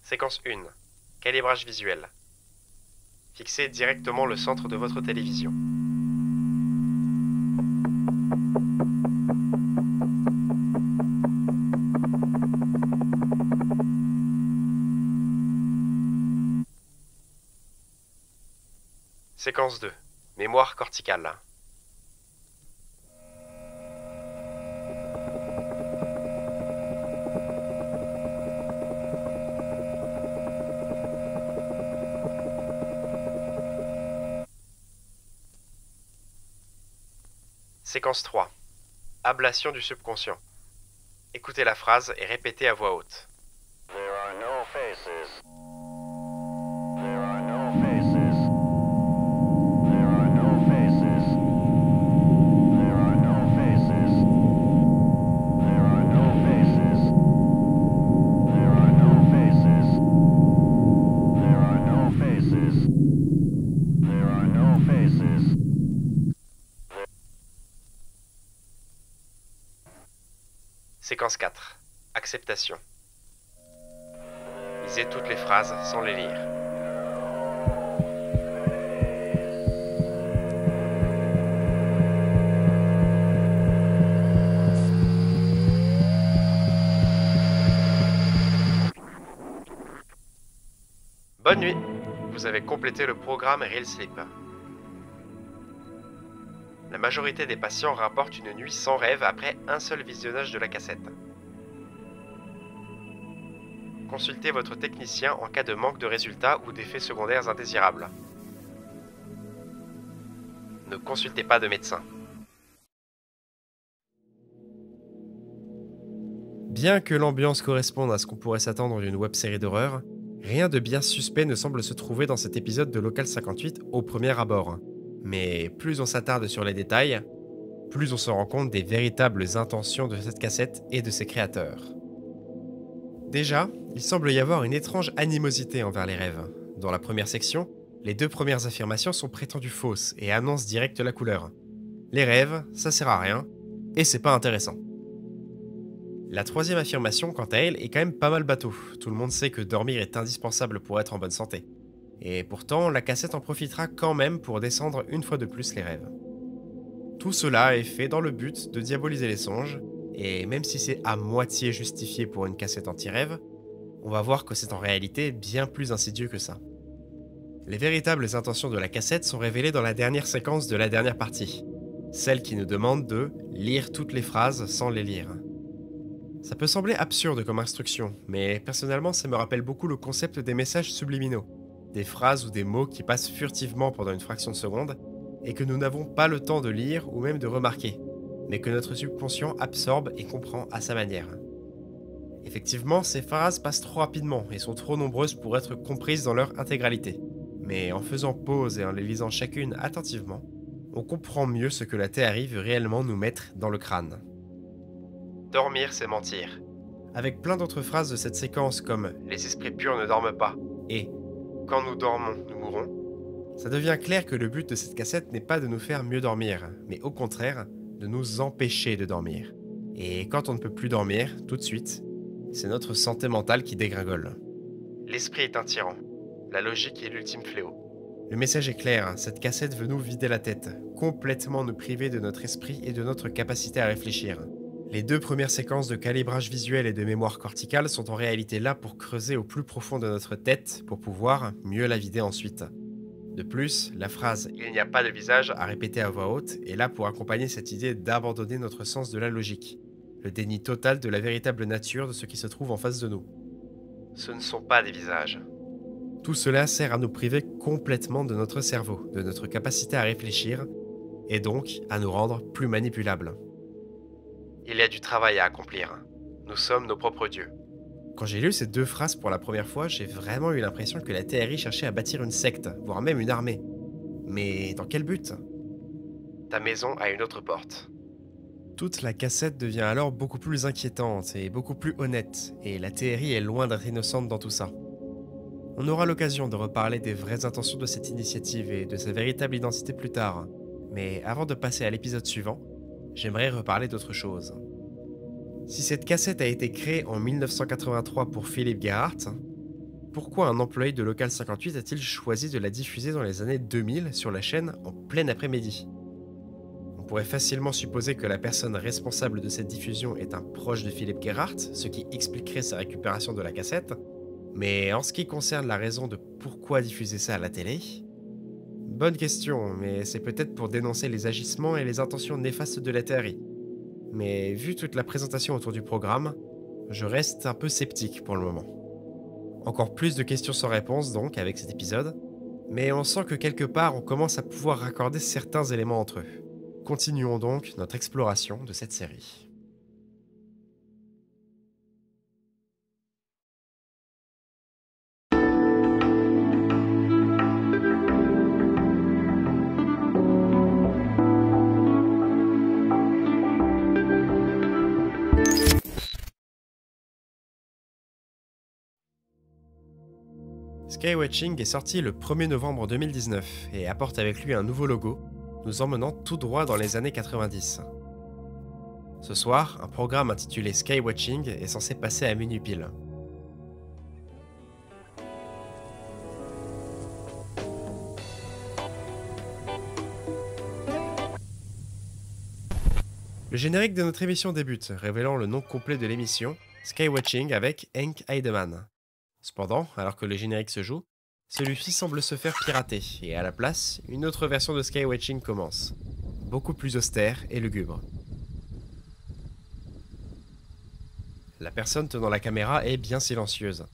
Séquence 1. Calibrage visuel. Fixez directement le centre de votre télévision. Séquence 2. Mémoire corticale. Séquence 3. Ablation du subconscient. Écoutez la phrase et répétez à voix haute. There are no faces. There are no faces. There are no faces. There are no faces. There are no faces. There are no faces. There are no faces. There are no faces. Séquence 4. Acceptation. Lisez toutes les phrases sans les lire. Bonne nuit. Vous avez complété le programme Real Sleep. La majorité des patients rapportent une nuit sans rêve après un seul visionnage de la cassette. Consultez votre technicien en cas de manque de résultats ou d'effets secondaires indésirables. Ne consultez pas de médecin. Bien que l'ambiance corresponde à ce qu'on pourrait s'attendre d'une web-série d'horreur, rien de bien suspect ne semble se trouver dans cet épisode de Local 58 au premier abord. Mais plus on s'attarde sur les détails, plus on se rend compte des véritables intentions de cette cassette et de ses créateurs. Déjà, il semble y avoir une étrange animosité envers les rêves. Dans la première section, les 2 premières affirmations sont prétendues fausses et annoncent direct la couleur. Les rêves, ça sert à rien, et c'est pas intéressant. La 3e affirmation, quant à elle, est quand même pas mal bateau. Tout le monde sait que dormir est indispensable pour être en bonne santé. Et pourtant, la cassette en profitera quand même pour descendre une fois de plus les rêves. Tout cela est fait dans le but de diaboliser les songes, et même si c'est à moitié justifié pour une cassette anti-rêve, on va voir que c'est en réalité bien plus insidieux que ça. Les véritables intentions de la cassette sont révélées dans la dernière séquence de la dernière partie, celle qui nous demande de lire toutes les phrases sans les lire. Ça peut sembler absurde comme instruction, mais personnellement ça me rappelle beaucoup le concept des messages subliminaux. Des phrases ou des mots qui passent furtivement pendant une fraction de seconde et que nous n'avons pas le temps de lire ou même de remarquer, mais que notre subconscient absorbe et comprend à sa manière. Effectivement, ces phrases passent trop rapidement et sont trop nombreuses pour être comprises dans leur intégralité. Mais en faisant pause et en les lisant chacune attentivement, on comprend mieux ce que la TRI veut réellement nous mettre dans le crâne. Dormir, c'est mentir. Avec plein d'autres phrases de cette séquence comme « Les esprits purs ne dorment pas » et « Quand nous dormons, nous mourrons », ça devient clair que le but de cette cassette n'est pas de nous faire mieux dormir, mais au contraire, de nous empêcher de dormir. Et quand on ne peut plus dormir, tout de suite, c'est notre santé mentale qui dégringole. L'esprit est un tyran. La logique est l'ultime fléau. Le message est clair, cette cassette veut nous vider la tête, complètement nous priver de notre esprit et de notre capacité à réfléchir. Les 2 premières séquences de calibrage visuel et de mémoire corticale sont en réalité là pour creuser au plus profond de notre tête pour pouvoir mieux la vider ensuite. De plus, la phrase « Il n'y a pas de visage » à répéter à voix haute est là pour accompagner cette idée d'abandonner notre sens de la logique, le déni total de la véritable nature de ce qui se trouve en face de nous. Ce ne sont pas des visages. Tout cela sert à nous priver complètement de notre cerveau, de notre capacité à réfléchir, et donc à nous rendre plus manipulables. Il y a du travail à accomplir. Nous sommes nos propres dieux. Quand j'ai lu ces 2 phrases pour la première fois, j'ai vraiment eu l'impression que la TRI cherchait à bâtir une secte, voire même une armée. Mais dans quel but ? Ta maison a une autre porte. Toute la cassette devient alors beaucoup plus inquiétante et beaucoup plus honnête, et la TRI est loin d'être innocente dans tout ça. On aura l'occasion de reparler des vraies intentions de cette initiative et de sa véritable identité plus tard, mais avant de passer à l'épisode suivant, j'aimerais reparler d'autre chose. Si cette cassette a été créée en 1983 pour Philippe Gerhardt, pourquoi un employé de Local 58 a-t-il choisi de la diffuser dans les années 2000 sur la chaîne en plein après-midi ? On pourrait facilement supposer que la personne responsable de cette diffusion est un proche de Philippe Gerhardt, ce qui expliquerait sa récupération de la cassette, mais en ce qui concerne la raison de pourquoi diffuser ça à la télé, bonne question, mais c'est peut-être pour dénoncer les agissements et les intentions néfastes de la TRI. Mais vu toute la présentation autour du programme, je reste un peu sceptique pour le moment. Encore plus de questions sans réponse donc avec cet épisode, mais on sent que quelque part on commence à pouvoir raccorder certains éléments entre eux. Continuons donc notre exploration de cette série. Skywatching est sorti le 1er novembre 2019 et apporte avec lui un nouveau logo, nous emmenant tout droit dans les années 90. Ce soir, un programme intitulé Skywatching est censé passer à minuit pile. Le générique de notre émission débute, révélant le nom complet de l'émission, Skywatching avec Henk Heidemann. Cependant, alors que le générique se joue, celui-ci semble se faire pirater, et à la place, une autre version de Skywatching commence, beaucoup plus austère et lugubre. La personne tenant la caméra est bien silencieuse,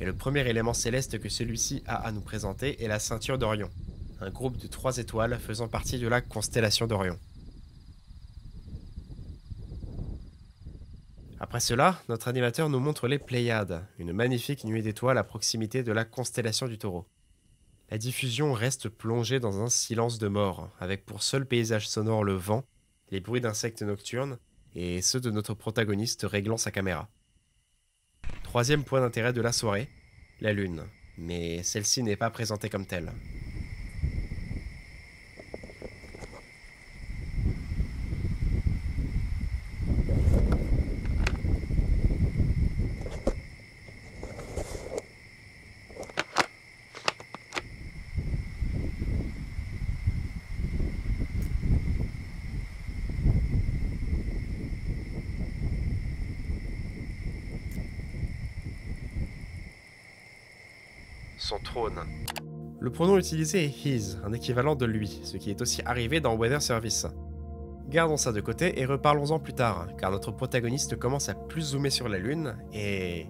et le premier élément céleste que celui-ci a à nous présenter est la ceinture d'Orion, un groupe de 3 étoiles faisant partie de la constellation d'Orion. Après cela, notre animateur nous montre les Pléiades, une magnifique nuée d'étoiles à proximité de la constellation du Taureau. La diffusion reste plongée dans un silence de mort, avec pour seul paysage sonore le vent, les bruits d'insectes nocturnes, et ceux de notre protagoniste réglant sa caméra. Troisième point d'intérêt de la soirée, la Lune, mais celle-ci n'est pas présentée comme telle. Son trône. Le pronom utilisé est his, un équivalent de lui, ce qui est aussi arrivé dans Weather Service. Gardons ça de côté et reparlons-en plus tard, car notre protagoniste commence à plus zoomer sur la Lune, et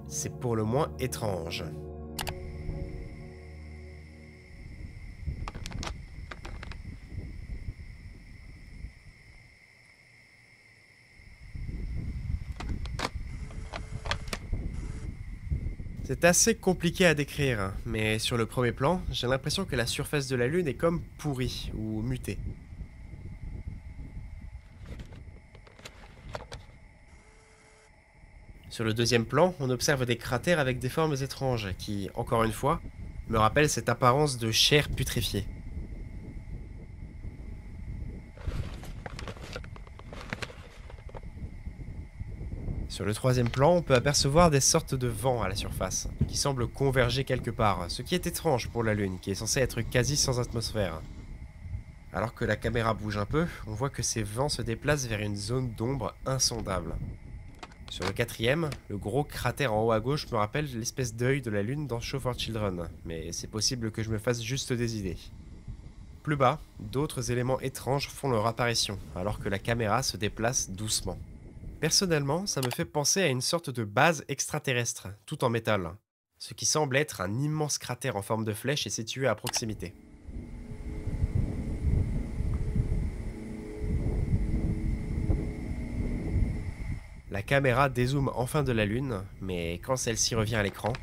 c'est pour le moins étrange. C'est assez compliqué à décrire, mais sur le premier plan, j'ai l'impression que la surface de la Lune est comme pourrie ou mutée. Sur le deuxième plan, on observe des cratères avec des formes étranges qui, encore une fois, me rappellent cette apparence de chair putréfiée. Sur le troisième plan, on peut apercevoir des sortes de vents à la surface, qui semblent converger quelque part, ce qui est étrange pour la Lune, qui est censée être quasi sans atmosphère. Alors que la caméra bouge un peu, on voit que ces vents se déplacent vers une zone d'ombre insondable. Sur le quatrième, le gros cratère en haut à gauche me rappelle l'espèce d'œil de la Lune dans Show for Children, mais c'est possible que je me fasse juste des idées. Plus bas, d'autres éléments étranges font leur apparition, alors que la caméra se déplace doucement. Personnellement, ça me fait penser à une sorte de base extraterrestre, tout en métal. Ce qui semble être un immense cratère en forme de flèche est situé à proximité. La caméra dézoome enfin de la Lune, mais quand celle-ci revient à l'écran,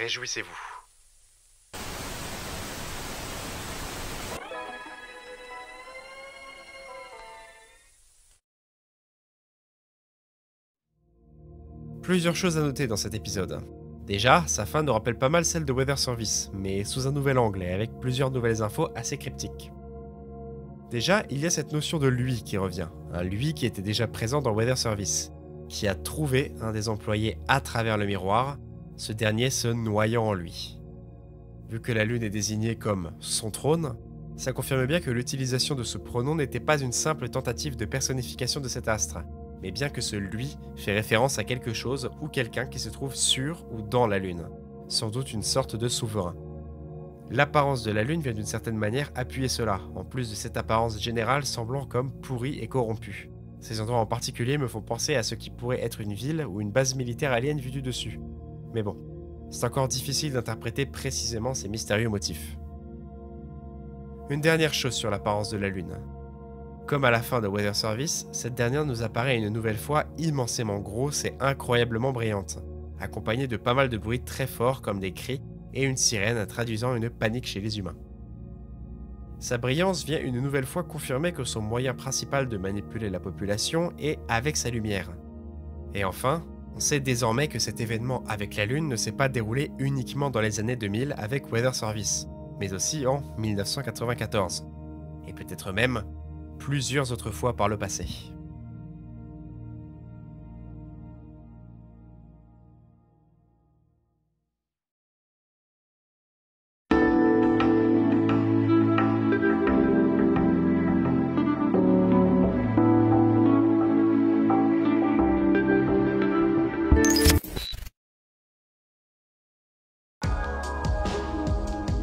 réjouissez-vous. Plusieurs choses à noter dans cet épisode. Déjà, sa fin nous rappelle pas mal celle de Weather Service, mais sous un nouvel angle et avec plusieurs nouvelles infos assez cryptiques. Déjà, il y a cette notion de lui qui revient, un lui qui était déjà présent dans Weather Service, qui a trouvé un des employés à travers le miroir, ce dernier se noyant en lui. Vu que la Lune est désignée comme son trône, ça confirme bien que l'utilisation de ce pronom n'était pas une simple tentative de personnification de cet astre, mais bien que ce lui fait référence à quelque chose ou quelqu'un qui se trouve sur ou dans la Lune, sans doute une sorte de souverain. L'apparence de la Lune vient d'une certaine manière appuyer cela, en plus de cette apparence générale semblant comme pourrie et corrompue. Ces endroits en particulier me font penser à ce qui pourrait être une ville ou une base militaire alien vue du dessus. Mais bon, c'est encore difficile d'interpréter précisément ces mystérieux motifs. Une dernière chose sur l'apparence de la Lune. Comme à la fin de Weather Service, cette dernière nous apparaît une nouvelle fois immensément grosse et incroyablement brillante, accompagnée de pas mal de bruits très forts comme des cris et une sirène traduisant une panique chez les humains. Sa brillance vient une nouvelle fois confirmer que son moyen principal de manipuler la population est avec sa lumière. Et enfin, on sait désormais que cet événement avec la Lune ne s'est pas déroulé uniquement dans les années 2000 avec Weather Service, mais aussi en 1994, et peut-être même plusieurs autres fois par le passé.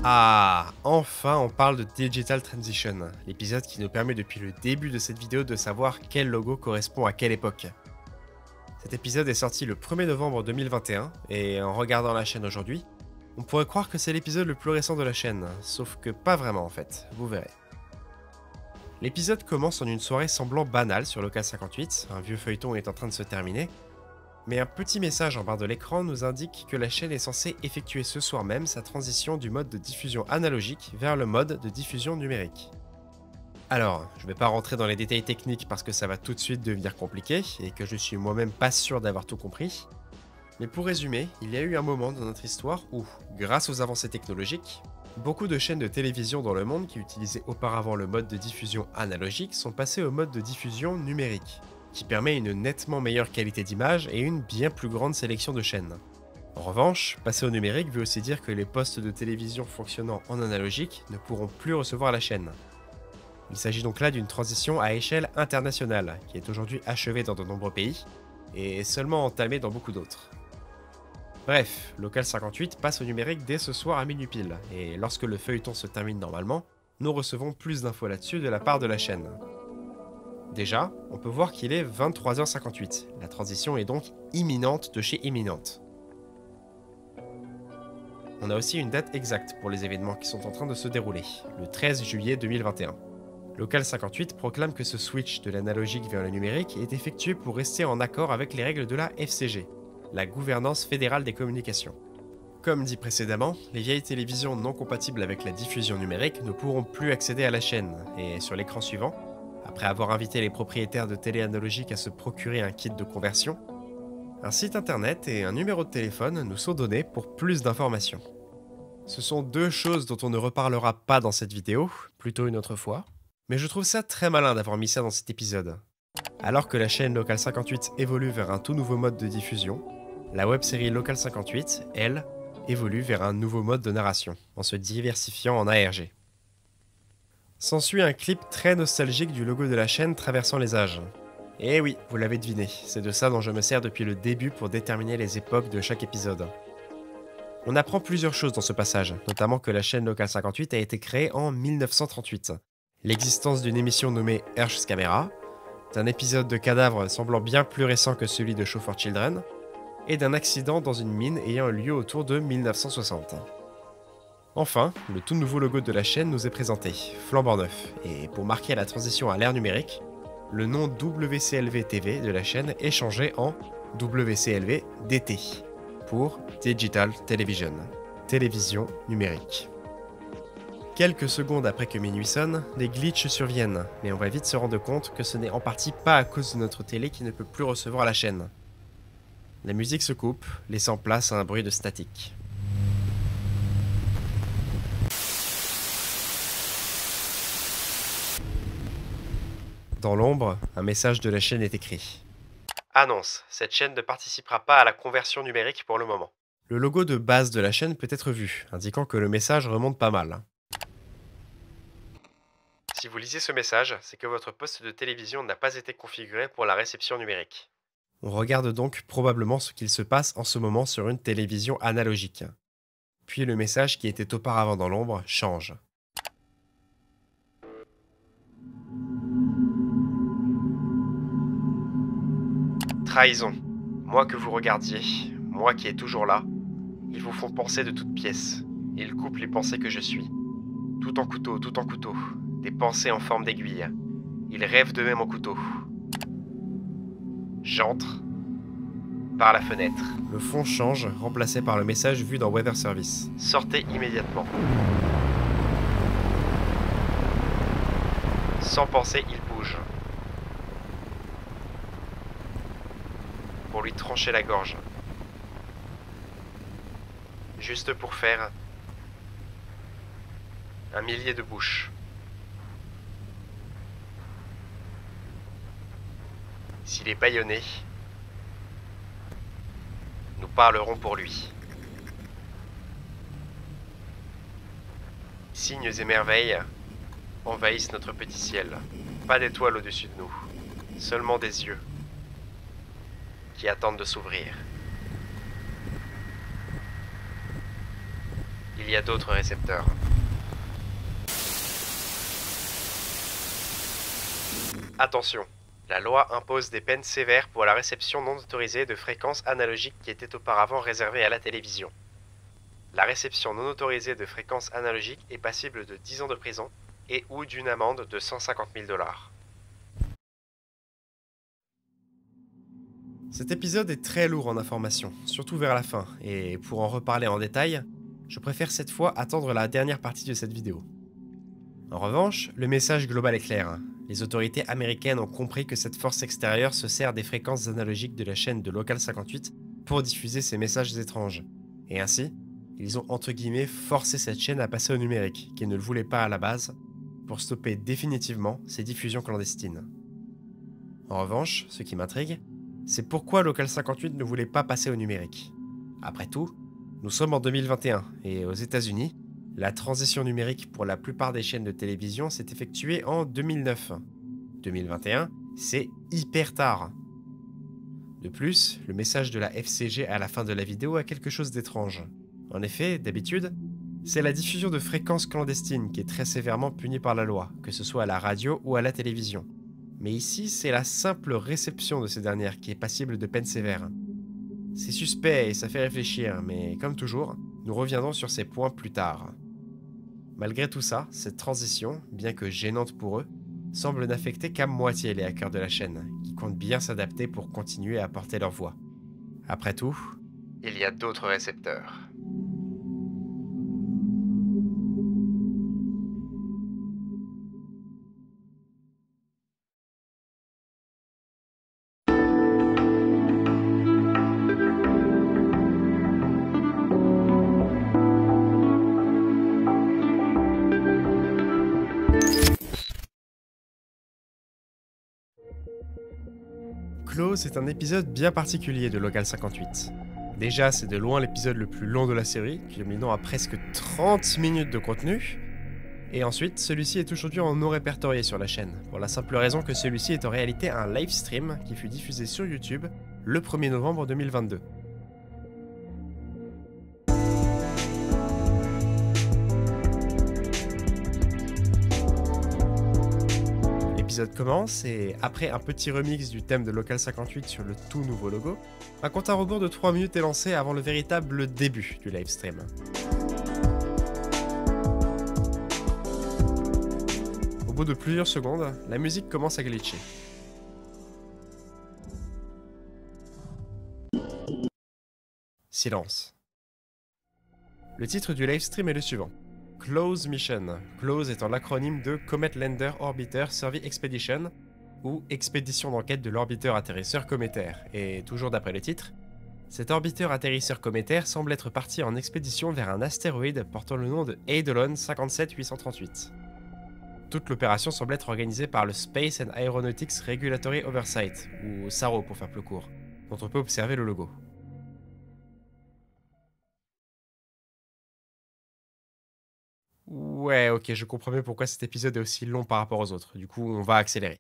Ah, enfin on parle de Digital Transition, l'épisode qui nous permet depuis le début de cette vidéo de savoir quel logo correspond à quelle époque. Cet épisode est sorti le 1er novembre 2021, et en regardant la chaîne aujourd'hui, on pourrait croire que c'est l'épisode le plus récent de la chaîne, sauf que pas vraiment en fait, vous verrez. L'épisode commence en une soirée semblant banale sur Local 58, un vieux feuilleton est en train de se terminer, mais un petit message en bas de l'écran nous indique que la chaîne est censée effectuer ce soir même sa transition du mode de diffusion analogique vers le mode de diffusion numérique. Alors, je vais pas rentrer dans les détails techniques parce que ça va tout de suite devenir compliqué et que je suis moi-même pas sûr d'avoir tout compris, mais pour résumer, il y a eu un moment dans notre histoire où, grâce aux avancées technologiques, beaucoup de chaînes de télévision dans le monde qui utilisaient auparavant le mode de diffusion analogique sont passées au mode de diffusion numérique, qui permet une nettement meilleure qualité d'image et une bien plus grande sélection de chaînes. En revanche, passer au numérique veut aussi dire que les postes de télévision fonctionnant en analogique ne pourront plus recevoir la chaîne. Il s'agit donc là d'une transition à échelle internationale, qui est aujourd'hui achevée dans de nombreux pays, et seulement entamée dans beaucoup d'autres. Bref, Local 58 passe au numérique dès ce soir à minuit pile, et lorsque le feuilleton se termine normalement, nous recevons plus d'infos là-dessus de la part de la chaîne. Déjà, on peut voir qu'il est 23h58, la transition est donc imminente de chez imminente. On a aussi une date exacte pour les événements qui sont en train de se dérouler, le 13 juillet 2021. Local 58 proclame que ce switch de l'analogique vers le numérique est effectué pour rester en accord avec les règles de la FCG, la gouvernance fédérale des communications. Comme dit précédemment, les vieilles télévisions non compatibles avec la diffusion numérique ne pourront plus accéder à la chaîne, et sur l'écran suivant, après avoir invité les propriétaires de télé analogiques à se procurer un kit de conversion, un site internet et un numéro de téléphone nous sont donnés pour plus d'informations. Ce sont deux choses dont on ne reparlera pas dans cette vidéo, plutôt une autre fois, mais je trouve ça très malin d'avoir mis ça dans cet épisode. Alors que la chaîne Local 58 évolue vers un tout nouveau mode de diffusion, la web-série Local 58, elle, évolue vers un nouveau mode de narration, en se diversifiant en ARG. S'ensuit un clip très nostalgique du logo de la chaîne traversant les âges. Et oui, vous l'avez deviné, c'est de ça dont je me sers depuis le début pour déterminer les époques de chaque épisode. On apprend plusieurs choses dans ce passage, notamment que la chaîne Local 58 a été créée en 1938, l'existence d'une émission nommée Earth's Camera, d'un épisode de cadavre semblant bien plus récent que celui de Show for Children, et d'un accident dans une mine ayant lieu autour de 1960. Enfin, le tout nouveau logo de la chaîne nous est présenté, flambant neuf, et pour marquer la transition à l'ère numérique, le nom WCLV TV de la chaîne est changé en WCLV DT, pour Digital Television, télévision numérique. Quelques secondes après que minuit sonne, des glitches surviennent, mais on va vite se rendre compte que ce n'est en partie pas à cause de notre télé qui ne peut plus recevoir la chaîne. La musique se coupe, laissant place à un bruit de statique. Dans l'ombre, un message de la chaîne est écrit. Annonce, cette chaîne ne participera pas à la conversion numérique pour le moment. Le logo de base de la chaîne peut être vu, indiquant que le message remonte pas mal. Si vous lisez ce message, c'est que votre poste de télévision n'a pas été configuré pour la réception numérique. On regarde donc probablement ce qu'il se passe en ce moment sur une télévision analogique. Puis le message qui était auparavant dans l'ombre change. Trahison. Moi que vous regardiez, moi qui est toujours là, ils vous font penser de toutes pièces. Ils coupent les pensées que je suis. Tout en couteau, des pensées en forme d'aiguille. Ils rêvent d'eux-mêmes en couteau. J'entre par la fenêtre. Le fond change, remplacé par le message vu dans Weather Service. Sortez immédiatement. Sans penser, il bouge. Pour lui trancher la gorge. Juste pour faire 1 millier de bouches. S'il est bâillonné, nous parlerons pour lui. Signes et merveilles envahissent notre petit ciel. Pas d'étoiles au-dessus de nous, seulement des yeux qui attendent de s'ouvrir. Il y a d'autres récepteurs. Attention, la loi impose des peines sévères pour la réception non autorisée de fréquences analogiques qui étaient auparavant réservées à la télévision. La réception non autorisée de fréquences analogiques est passible de 10 ans de prison et ou d'une amende de 150 000 $. Cet épisode est très lourd en informations, surtout vers la fin, et pour en reparler en détail, je préfère cette fois attendre la dernière partie de cette vidéo. En revanche, le message global est clair. Les autorités américaines ont compris que cette force extérieure se sert des fréquences analogiques de la chaîne de Local 58 pour diffuser ces messages étranges. Et ainsi, ils ont entre guillemets forcé cette chaîne à passer au numérique, qui ne le voulait pas à la base, pour stopper définitivement ces diffusions clandestines. En revanche, ce qui m'intrigue, c'est pourquoi Local 58 ne voulait pas passer au numérique. Après tout, nous sommes en 2021 et aux États-Unis, la transition numérique pour la plupart des chaînes de télévision s'est effectuée en 2009. 2021, c'est hyper tard. De plus, le message de la FCG à la fin de la vidéo a quelque chose d'étrange. En effet, d'habitude, c'est la diffusion de fréquences clandestines qui est très sévèrement punie par la loi, que ce soit à la radio ou à la télévision. Mais ici, c'est la simple réception de ces dernières qui est passible de peine sévère. C'est suspect et ça fait réfléchir, mais comme toujours, nous reviendrons sur ces points plus tard. Malgré tout ça, cette transition, bien que gênante pour eux, semble n'affecter qu'à moitié les hackers de la chaîne, qui comptent bien s'adapter pour continuer à porter leur voix. Après tout, il y a d'autres récepteurs. Close est un épisode bien particulier de Local 58. Déjà, c'est de loin l'épisode le plus long de la série, culminant à presque 30 minutes de contenu. Et ensuite, celui-ci est aujourd'hui en non répertorié sur la chaîne, pour la simple raison que celui-ci est en réalité un live stream qui fut diffusé sur YouTube le 1er novembre 2022. L'épisode commence et après un petit remix du thème de Local 58 sur le tout nouveau logo, un compte à rebours de 3 minutes est lancé avant le véritable début du livestream. Au bout de plusieurs secondes, la musique commence à glitcher. silence. Le titre du livestream est le suivant. Close Mission, Close étant l'acronyme de Comet Lander Orbiter Survey Expedition, ou Expédition d'enquête de l'orbiteur atterrisseur cométaire, et toujours d'après le titre, cet orbiteur atterrisseur cométaire semble être parti en expédition vers un astéroïde portant le nom de Eidolon 57838. Toute l'opération semble être organisée par le Space and Aeronautics Regulatory Oversight, ou SARO pour faire plus court, dont on peut observer le logo. Ouais, ok, je comprends mieux pourquoi cet épisode est aussi long par rapport aux autres, du coup on va accélérer.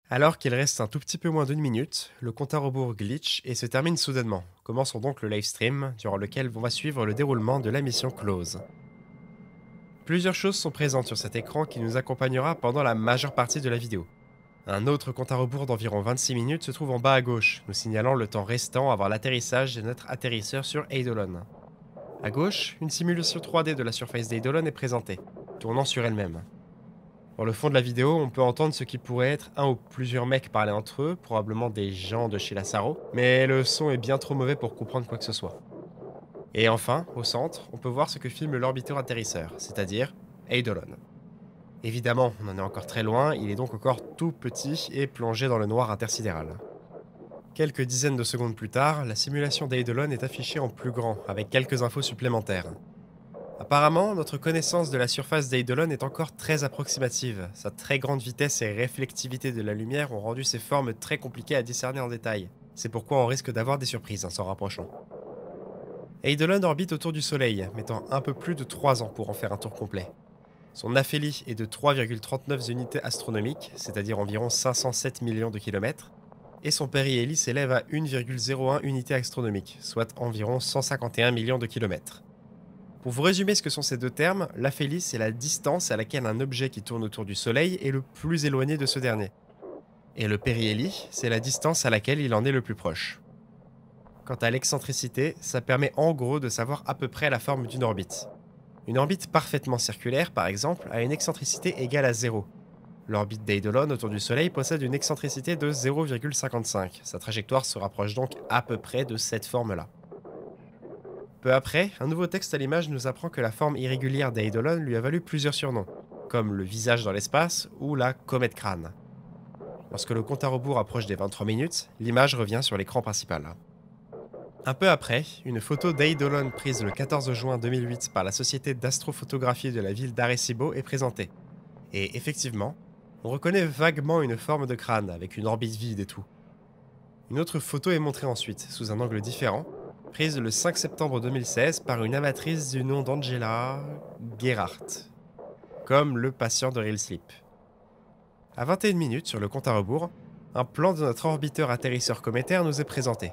Alors qu'il reste un tout petit peu moins d'une minute, le compte à rebours glitch et se termine soudainement. Commençons donc le livestream, durant lequel on va suivre le déroulement de la mission Close. Plusieurs choses sont présentes sur cet écran qui nous accompagnera pendant la majeure partie de la vidéo. Un autre compte à rebours d'environ 26 minutes se trouve en bas à gauche, nous signalant le temps restant avant l'atterrissage de notre atterrisseur sur Eidolon. À gauche, une simulation 3D de la surface d'Eidolon est présentée, tournant sur elle-même. Dans le fond de la vidéo, on peut entendre ce qui pourrait être un ou plusieurs mecs parler entre eux, probablement des gens de chez la SARO, mais le son est bien trop mauvais pour comprendre quoi que ce soit. Et enfin, au centre, on peut voir ce que filme l'orbiteur atterrisseur, c'est-à-dire Eidolon. Évidemment, on en est encore très loin, il est donc encore tout petit et plongé dans le noir intersidéral. Quelques dizaines de secondes plus tard, la simulation d'Eidolon est affichée en plus grand, avec quelques infos supplémentaires. Apparemment, notre connaissance de la surface d'Eidolon est encore très approximative. Sa très grande vitesse et réflectivité de la lumière ont rendu ses formes très compliquées à discerner en détail. C'est pourquoi on risque d'avoir des surprises en s'en rapprochant. Eidolon orbite autour du Soleil, mettant un peu plus de 3 ans pour en faire un tour complet. Son aphélie est de 3,39 unités astronomiques, c'est-à-dire environ 507 millions de kilomètres, et son périhélie s'élève à 1,01 unités astronomiques, soit environ 151 millions de kilomètres. Pour vous résumer ce que sont ces deux termes, l'aphélie c'est la distance à laquelle un objet qui tourne autour du Soleil est le plus éloigné de ce dernier. Et le périhélie, c'est la distance à laquelle il en est le plus proche. Quant à l'excentricité, ça permet en gros de savoir à peu près la forme d'une orbite. Une orbite parfaitement circulaire, par exemple, a une excentricité égale à 0. L'orbite d'Eidolon autour du Soleil possède une excentricité de 0,55. Sa trajectoire se rapproche donc à peu près de cette forme-là. Peu après, un nouveau texte à l'image nous apprend que la forme irrégulière d'Eidolon lui a valu plusieurs surnoms, comme le visage dans l'espace ou la comète crâne. Lorsque le compte à rebours approche des 23 minutes, l'image revient sur l'écran principal. Un peu après, une photo d'Eidolon prise le 14 juin 2008 par la société d'astrophotographie de la ville d'Arecibo est présentée. Et effectivement, on reconnaît vaguement une forme de crâne avec une orbite vide et tout. Une autre photo est montrée ensuite, sous un angle différent, prise le 5 septembre 2016 par une amatrice du nom d'Angela Gerhardt, comme le patient de Real Sleep. À 21 minutes sur le compte à rebours, un plan de notre orbiteur atterrisseur cométaire nous est présenté.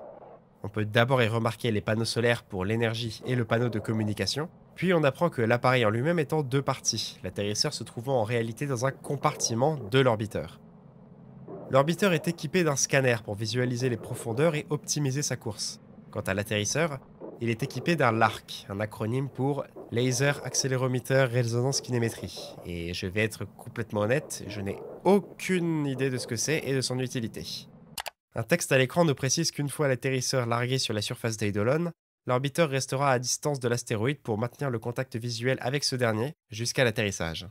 On peut d'abord y remarquer les panneaux solaires pour l'énergie et le panneau de communication, puis on apprend que l'appareil en lui-même est en deux parties, l'atterrisseur se trouvant en réalité dans un compartiment de l'orbiteur. L'orbiteur est équipé d'un scanner pour visualiser les profondeurs et optimiser sa course. Quant à l'atterrisseur, il est équipé d'un LARC, un acronyme pour Laser Accelerometer Resonance Kinémétrie. Et je vais être complètement honnête, je n'ai aucune idée de ce que c'est et de son utilité. Un texte à l'écran nous précise qu'une fois l'atterrisseur largué sur la surface d'Eidolon, l'orbiteur restera à distance de l'astéroïde pour maintenir le contact visuel avec ce dernier jusqu'à l'atterrissage.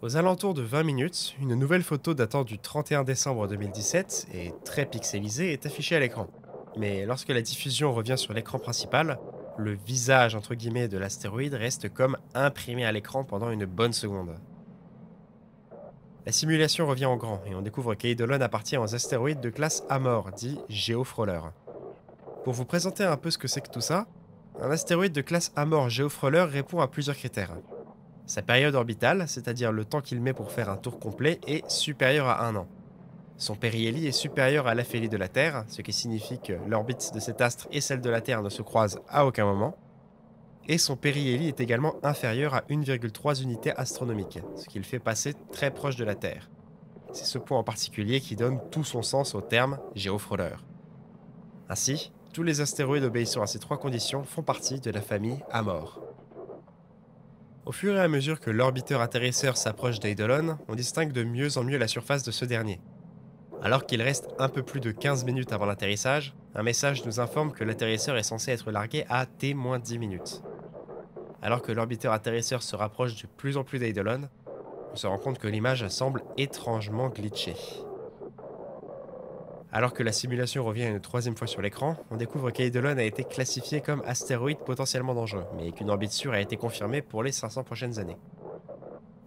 Aux alentours de 20 minutes, une nouvelle photo datant du 31 décembre 2017 et très pixelisée est affichée à l'écran. Mais lorsque la diffusion revient sur l'écran principal, le visage entre guillemets de l'astéroïde reste comme imprimé à l'écran pendant une bonne seconde. La simulation revient en grand et on découvre qu'Eidolon appartient aux astéroïdes de classe Amor, dit Geofroller. Pour vous présenter un peu ce que c'est que tout ça, un astéroïde de classe Amor Geofroller répond à plusieurs critères. Sa période orbitale, c'est-à-dire le temps qu'il met pour faire un tour complet, est supérieure à 1 an. Son périhélie est supérieur à l'aphélie de la Terre, ce qui signifie que l'orbite de cet astre et celle de la Terre ne se croisent à aucun moment. Et son périhélie est également inférieur à 1,3 unités astronomiques, ce qui le fait passer très proche de la Terre. C'est ce point en particulier qui donne tout son sens au terme Geofroller. Ainsi, tous les astéroïdes obéissant à ces trois conditions font partie de la famille Amor. Au fur et à mesure que l'orbiteur atterrisseur s'approche d'Eidolon, on distingue de mieux en mieux la surface de ce dernier. Alors qu'il reste un peu plus de 15 minutes avant l'atterrissage, un message nous informe que l'atterrisseur est censé être largué à T-10 minutes. Alors que l'orbiteur atterrisseur se rapproche de plus en plus d'Eidolon, on se rend compte que l'image semble étrangement glitchée. Alors que la simulation revient une troisième fois sur l'écran, on découvre qu'Eidolon a été classifié comme astéroïde potentiellement dangereux, mais qu'une orbite sûre a été confirmée pour les 500 prochaines années.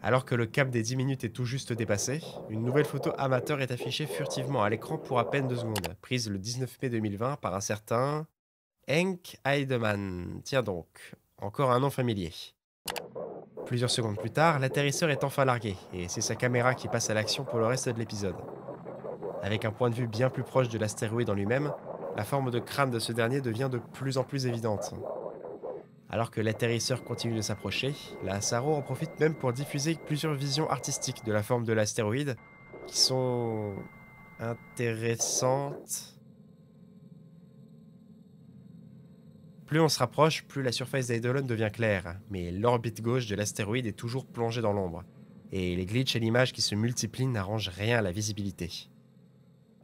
Alors que le cap des 10 minutes est tout juste dépassé, une nouvelle photo amateur est affichée furtivement à l'écran pour à peine 2 secondes, prise le 19 mai 2020 par un certain Henk Heidemann. Tiens donc, encore un nom familier. Plusieurs secondes plus tard, l'atterrisseur est enfin largué, et c'est sa caméra qui passe à l'action pour le reste de l'épisode. Avec un point de vue bien plus proche de l'astéroïde en lui-même, la forme de crâne de ce dernier devient de plus en plus évidente. Alors que l'atterrisseur continue de s'approcher, la SARO en profite même pour diffuser plusieurs visions artistiques de la forme de l'astéroïde, qui sont intéressantes. Plus on se rapproche, plus la surface d'Eidolon devient claire, mais l'orbite gauche de l'astéroïde est toujours plongée dans l'ombre, et les glitches et l'image qui se multiplient n'arrangent rien à la visibilité.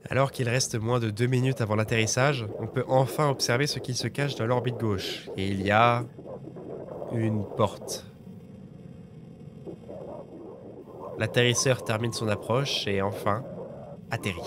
Alors qu'il reste moins de 2 minutes avant l'atterrissage, on peut enfin observer ce qui se cache dans l'orbite gauche, et il y a une porte. L'atterrisseur termine son approche et enfin atterrit.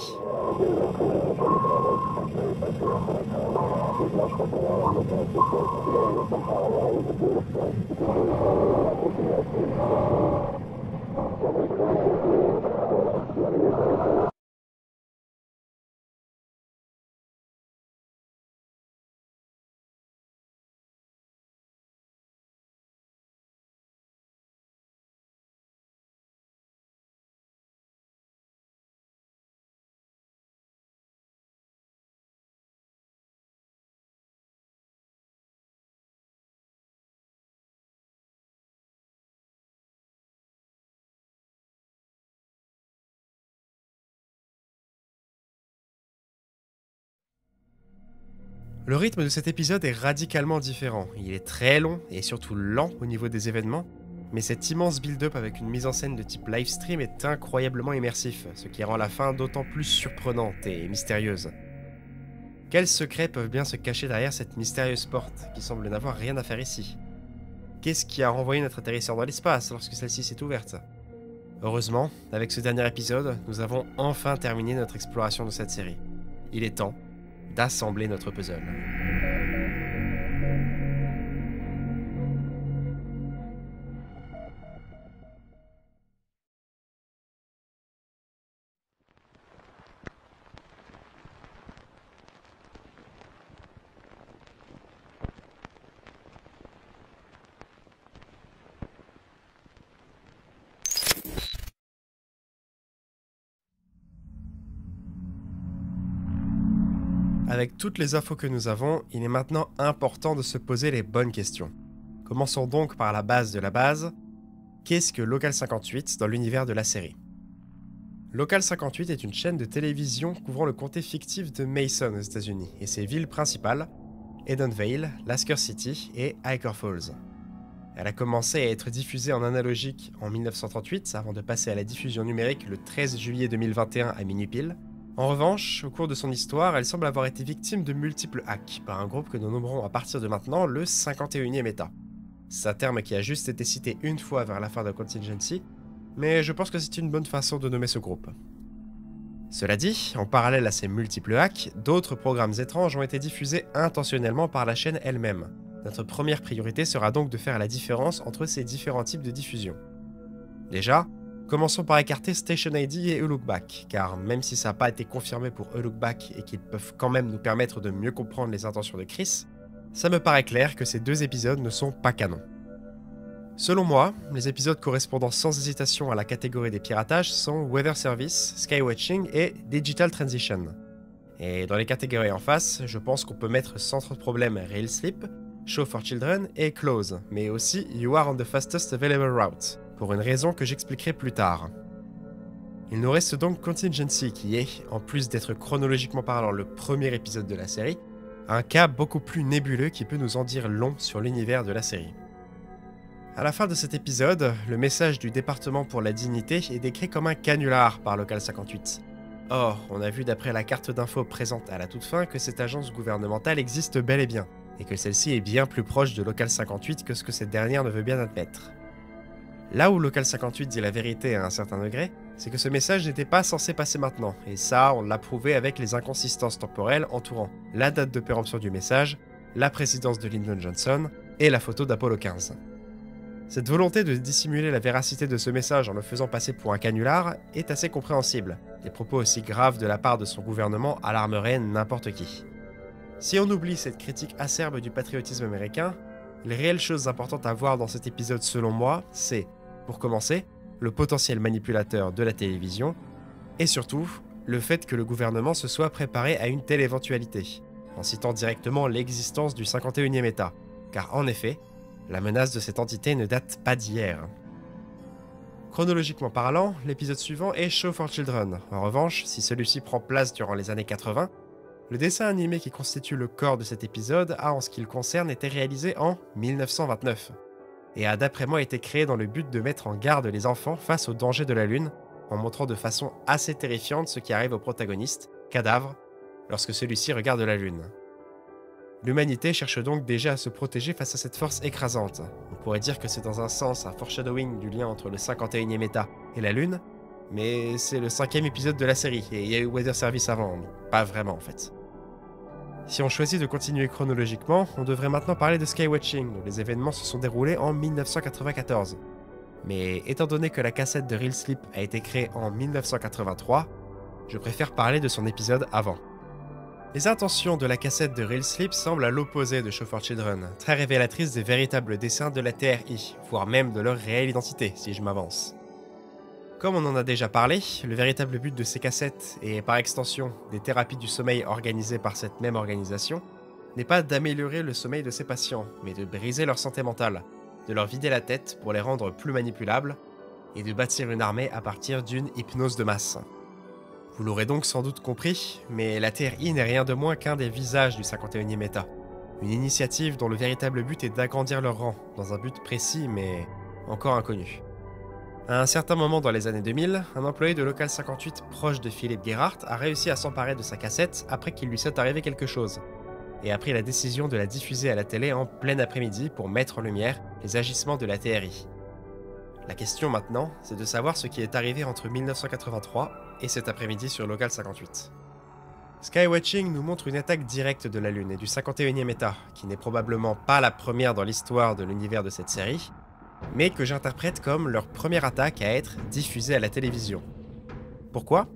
Le rythme de cet épisode est radicalement différent. Il est très long et surtout lent au niveau des événements, mais cet immense build-up avec une mise en scène de type livestream est incroyablement immersif, ce qui rend la fin d'autant plus surprenante et mystérieuse. Quels secrets peuvent bien se cacher derrière cette mystérieuse porte, qui semble n'avoir rien à faire ici? Qu'est-ce qui a renvoyé notre atterrisseur dans l'espace lorsque celle-ci s'est ouverte? Heureusement, avec ce dernier épisode, nous avons enfin terminé notre exploration de cette série. Il est temps d'assembler notre puzzle. Avec toutes les infos que nous avons, il est maintenant important de se poser les bonnes questions. Commençons donc par la base de la base. Qu'est-ce que Local 58 dans l'univers de la série? Local 58 est une chaîne de télévision couvrant le comté fictif de Mason aux États-Unis et ses villes principales, Edenvale, Lasker City et Hiker Falls. Elle a commencé à être diffusée en analogique en 1938 avant de passer à la diffusion numérique le 13 juillet 2021 à minuit pile. En revanche, au cours de son histoire, elle semble avoir été victime de multiples hacks par un groupe que nous nommerons à partir de maintenant le 51e État. C'est un terme qui a juste été cité une fois vers la fin de Contingency, mais je pense que c'est une bonne façon de nommer ce groupe. Cela dit, en parallèle à ces multiples hacks, d'autres programmes étranges ont été diffusés intentionnellement par la chaîne elle-même. Notre première priorité sera donc de faire la différence entre ces différents types de diffusion. Déjà, commençons par écarter Station ID et A Look Back, car même si ça n'a pas été confirmé pour A Look Back et qu'ils peuvent quand même nous permettre de mieux comprendre les intentions de Chris, ça me paraît clair que ces deux épisodes ne sont pas canons. Selon moi, les épisodes correspondant sans hésitation à la catégorie des piratages sont Weather Service, Skywatching et Digital Transition. Et dans les catégories en face, je pense qu'on peut mettre sans trop de problème Real Sleep, Show for Children et Close, mais aussi You Are on the Fastest Available Route, pour une raison que j'expliquerai plus tard. Il nous reste donc Contingency qui est, en plus d'être chronologiquement parlant le premier épisode de la série, un cas beaucoup plus nébuleux qui peut nous en dire long sur l'univers de la série. À la fin de cet épisode, le message du département pour la dignité est décrit comme un canular par Local 58. Or, on a vu d'après la carte d'info présente à la toute fin que cette agence gouvernementale existe bel et bien, et que celle-ci est bien plus proche de Local 58 que ce que cette dernière ne veut bien admettre. Là où Local 58 dit la vérité à un certain degré, c'est que ce message n'était pas censé passer maintenant, et ça, on l'a prouvé avec les inconsistances temporelles entourant la date de péremption du message, la présidence de Lyndon Johnson et la photo d'Apollo 15. Cette volonté de dissimuler la véracité de ce message en le faisant passer pour un canular est assez compréhensible. Des propos aussi graves de la part de son gouvernement alarmeraient n'importe qui. Si on oublie cette critique acerbe du patriotisme américain, les réelles choses importantes à voir dans cet épisode selon moi, c'est, pour commencer, le potentiel manipulateur de la télévision, et surtout, le fait que le gouvernement se soit préparé à une telle éventualité, en citant directement l'existence du 51e État, car en effet, la menace de cette entité ne date pas d'hier. Chronologiquement parlant, l'épisode suivant est Show for Children. En revanche, si celui-ci prend place durant les années 80, le dessin animé qui constitue le corps de cet épisode a, en ce qui le concerne, été réalisé en 1929, et a d'après moi été créé dans le but de mettre en garde les enfants face aux dangers de la Lune, en montrant de façon assez terrifiante ce qui arrive au protagoniste, Cadavre, lorsque celui-ci regarde la Lune. L'humanité cherche donc déjà à se protéger face à cette force écrasante. On pourrait dire que c'est dans un sens un foreshadowing du lien entre le 51e État et la Lune, mais c'est le 5e épisode de la série, et il y a eu Weather Service avant, donc pas vraiment en fait. Si on choisit de continuer chronologiquement, on devrait maintenant parler de Skywatching, dont les événements se sont déroulés en 1994. Mais étant donné que la cassette de Real Sleep a été créée en 1983, je préfère parler de son épisode avant. Les intentions de la cassette de Real Sleep semblent à l'opposé de Show for Children, très révélatrices des véritables dessins de la TRI, voire même de leur réelle identité, si je m'avance. Comme on en a déjà parlé, le véritable but de ces cassettes, et par extension des thérapies du sommeil organisées par cette même organisation, n'est pas d'améliorer le sommeil de ces patients, mais de briser leur santé mentale, de leur vider la tête pour les rendre plus manipulables, et de bâtir une armée à partir d'une hypnose de masse. Vous l'aurez donc sans doute compris, mais la TRI n'est rien de moins qu'un des visages du 51e État. Une initiative dont le véritable but est d'agrandir leur rang, dans un but précis mais encore inconnu. À un certain moment dans les années 2000, un employé de Local 58 proche de Philippe Gerhardt a réussi à s'emparer de sa cassette après qu'il lui soit arrivé quelque chose, et a pris la décision de la diffuser à la télé en plein après-midi pour mettre en lumière les agissements de la TRI. La question maintenant, c'est de savoir ce qui est arrivé entre 1983 et cet après-midi sur Local 58. Skywatching nous montre une attaque directe de la Lune et du 51e État, qui n'est probablement pas la première dans l'histoire de l'univers de cette série, mais que j'interprète comme leur première attaque à être diffusée à la télévision. Pourquoi ?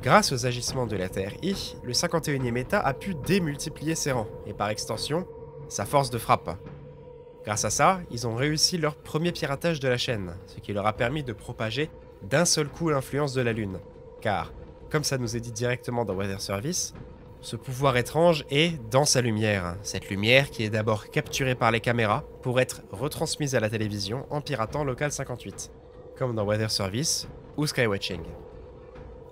Grâce aux agissements de la TRI, le 51e État a pu démultiplier ses rangs, et par extension, sa force de frappe. Grâce à ça, ils ont réussi leur premier piratage de la chaîne, ce qui leur a permis de propager d'un seul coup l'influence de la Lune. Car, comme ça nous est dit directement dans Weather Service, ce pouvoir étrange est dans sa lumière. Cette lumière qui est d'abord capturée par les caméras pour être retransmise à la télévision en piratant Local 58, comme dans Weather Service ou Skywatching.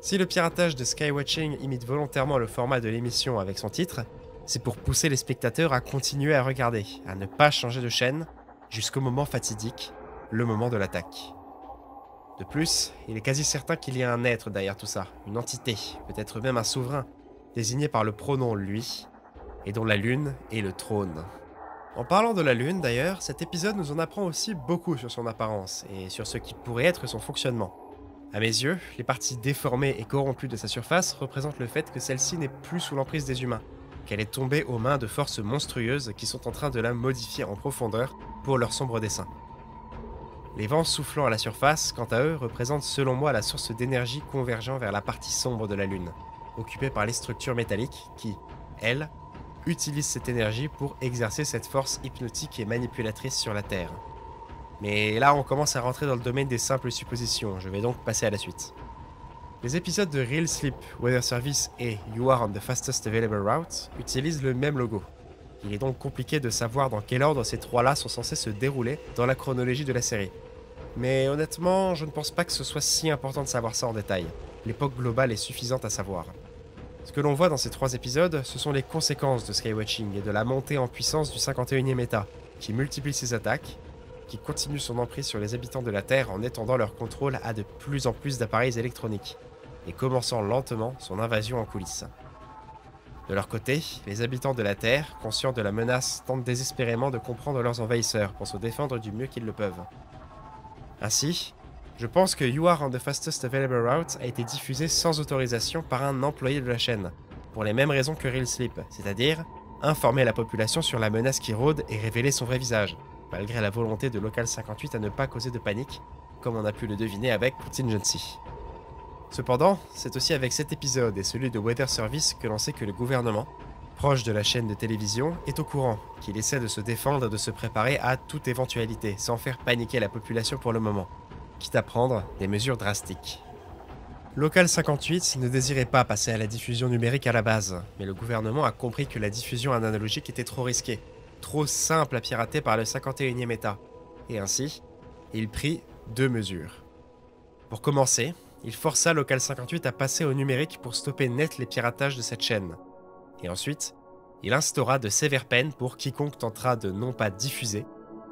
Si le piratage de Skywatching imite volontairement le format de l'émission avec son titre, c'est pour pousser les spectateurs à continuer à regarder, à ne pas changer de chaîne, jusqu'au moment fatidique, le moment de l'attaque. De plus, il est quasi certain qu'il y a un être derrière tout ça, une entité, peut-être même un souverain, désigné par le pronom lui, et dont la Lune est le trône. En parlant de la Lune d'ailleurs, cet épisode nous en apprend aussi beaucoup sur son apparence, et sur ce qui pourrait être son fonctionnement. À mes yeux, les parties déformées et corrompues de sa surface représentent le fait que celle-ci n'est plus sous l'emprise des humains, qu'elle est tombée aux mains de forces monstrueuses qui sont en train de la modifier en profondeur pour leur sombre dessein. Les vents soufflant à la surface, quant à eux, représentent selon moi la source d'énergie convergeant vers la partie sombre de la Lune, occupée par les structures métalliques qui, elles, utilisent cette énergie pour exercer cette force hypnotique et manipulatrice sur la Terre. Mais là, on commence à rentrer dans le domaine des simples suppositions, je vais donc passer à la suite. Les épisodes de Real Sleep, Weather Service et You Are on the Fastest Available Route utilisent le même logo. Il est donc compliqué de savoir dans quel ordre ces trois-là sont censés se dérouler dans la chronologie de la série. Mais honnêtement, je ne pense pas que ce soit si important de savoir ça en détail. L'époque globale est suffisante à savoir. Ce que l'on voit dans ces trois épisodes, ce sont les conséquences de Skywatching et de la montée en puissance du 51e État, qui multiplie ses attaques, qui continue son emprise sur les habitants de la Terre en étendant leur contrôle à de plus en plus d'appareils électroniques. et commençant lentement son invasion en coulisses. De leur côté, les habitants de la Terre, conscients de la menace, tentent désespérément de comprendre leurs envahisseurs pour se défendre du mieux qu'ils le peuvent. Ainsi, je pense que You Are on the Fastest Available Route a été diffusé sans autorisation par un employé de la chaîne, pour les mêmes raisons que Real Sleep, c'est-à-dire informer la population sur la menace qui rôde et révéler son vrai visage, malgré la volonté de Local 58 à ne pas causer de panique, comme on a pu le deviner avec Contingency. Cependant, c'est aussi avec cet épisode et celui de Weather Service que l'on sait que le gouvernement, proche de la chaîne de télévision, est au courant, qu'il essaie de se défendre et de se préparer à toute éventualité, sans faire paniquer la population pour le moment, quitte à prendre des mesures drastiques. Local 58 ne désirait pas passer à la diffusion numérique à la base, mais le gouvernement a compris que la diffusion en analogique était trop risquée, trop simple à pirater par le 51e État, et ainsi, il prit 2 mesures. Pour commencer, il força Local 58 à passer au numérique pour stopper net les piratages de cette chaîne. Et ensuite, il instaura de sévères peines pour quiconque tentera de non pas diffuser,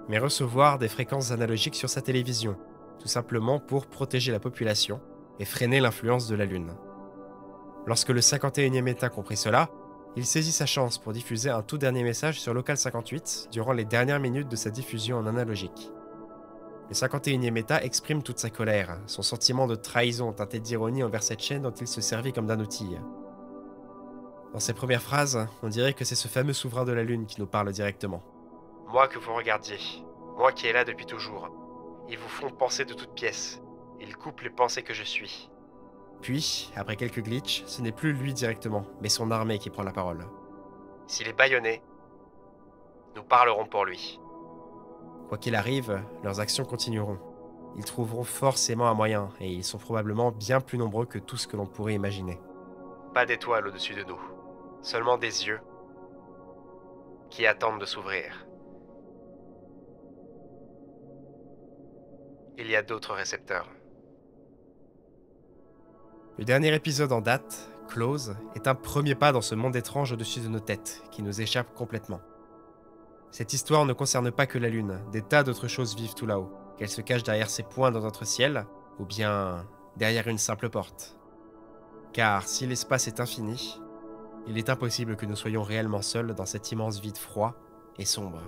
mais recevoir des fréquences analogiques sur sa télévision, tout simplement pour protéger la population et freiner l'influence de la Lune. Lorsque le 51e État comprit cela, il saisit sa chance pour diffuser un tout dernier message sur Local 58 durant les dernières minutes de sa diffusion en analogique. Le 51e État exprime toute sa colère, son sentiment de trahison teinté d'ironie envers cette chaîne dont il se servit comme d'un outil. Dans ses premières phrases, on dirait que c'est ce fameux souverain de la Lune qui nous parle directement. « Moi que vous regardiez, moi qui est là depuis toujours, ils vous font penser de toutes pièces, ils coupent les pensées que je suis. » Puis, après quelques glitches, ce n'est plus lui directement, mais son armée qui prend la parole. « S'il est bâillonné, nous parlerons pour lui. » Quoi qu'il arrive, leurs actions continueront. Ils trouveront forcément un moyen, et ils sont probablement bien plus nombreux que tout ce que l'on pourrait imaginer. Pas d'étoiles au-dessus de nous, seulement des yeux qui attendent de s'ouvrir. Il y a d'autres récepteurs. Le dernier épisode en date, Close, est un premier pas dans ce monde étrange au-dessus de nos têtes, qui nous échappe complètement. Cette histoire ne concerne pas que la Lune, des tas d'autres choses vivent tout là-haut, qu'elles se cachent derrière ces points dans notre ciel, ou bien derrière une simple porte. Car si l'espace est infini, il est impossible que nous soyons réellement seuls dans cet immense vide froid et sombre.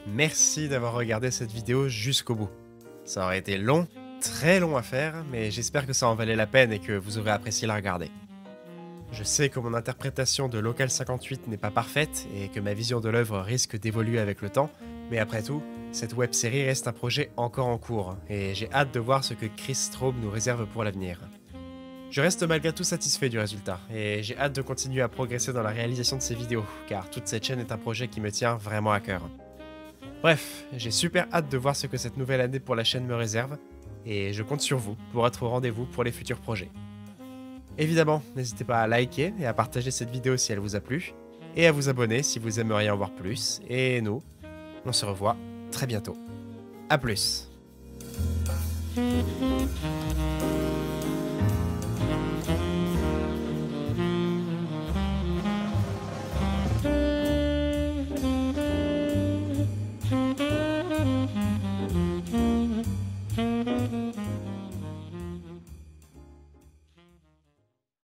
Merci d'avoir regardé cette vidéo jusqu'au bout. Ça aurait été long, très long à faire, mais j'espère que ça en valait la peine et que vous aurez apprécié la regarder. Je sais que mon interprétation de Local 58 n'est pas parfaite et que ma vision de l'œuvre risque d'évoluer avec le temps, mais après tout, cette web-série reste un projet encore en cours et j'ai hâte de voir ce que Chris Straub nous réserve pour l'avenir. Je reste malgré tout satisfait du résultat, et j'ai hâte de continuer à progresser dans la réalisation de ces vidéos, car toute cette chaîne est un projet qui me tient vraiment à cœur. Bref, j'ai super hâte de voir ce que cette nouvelle année pour la chaîne me réserve, et je compte sur vous pour être au rendez-vous pour les futurs projets. Évidemment, n'hésitez pas à liker et à partager cette vidéo si elle vous a plu, et à vous abonner si vous aimeriez en voir plus, et nous, on se revoit très bientôt. A plus.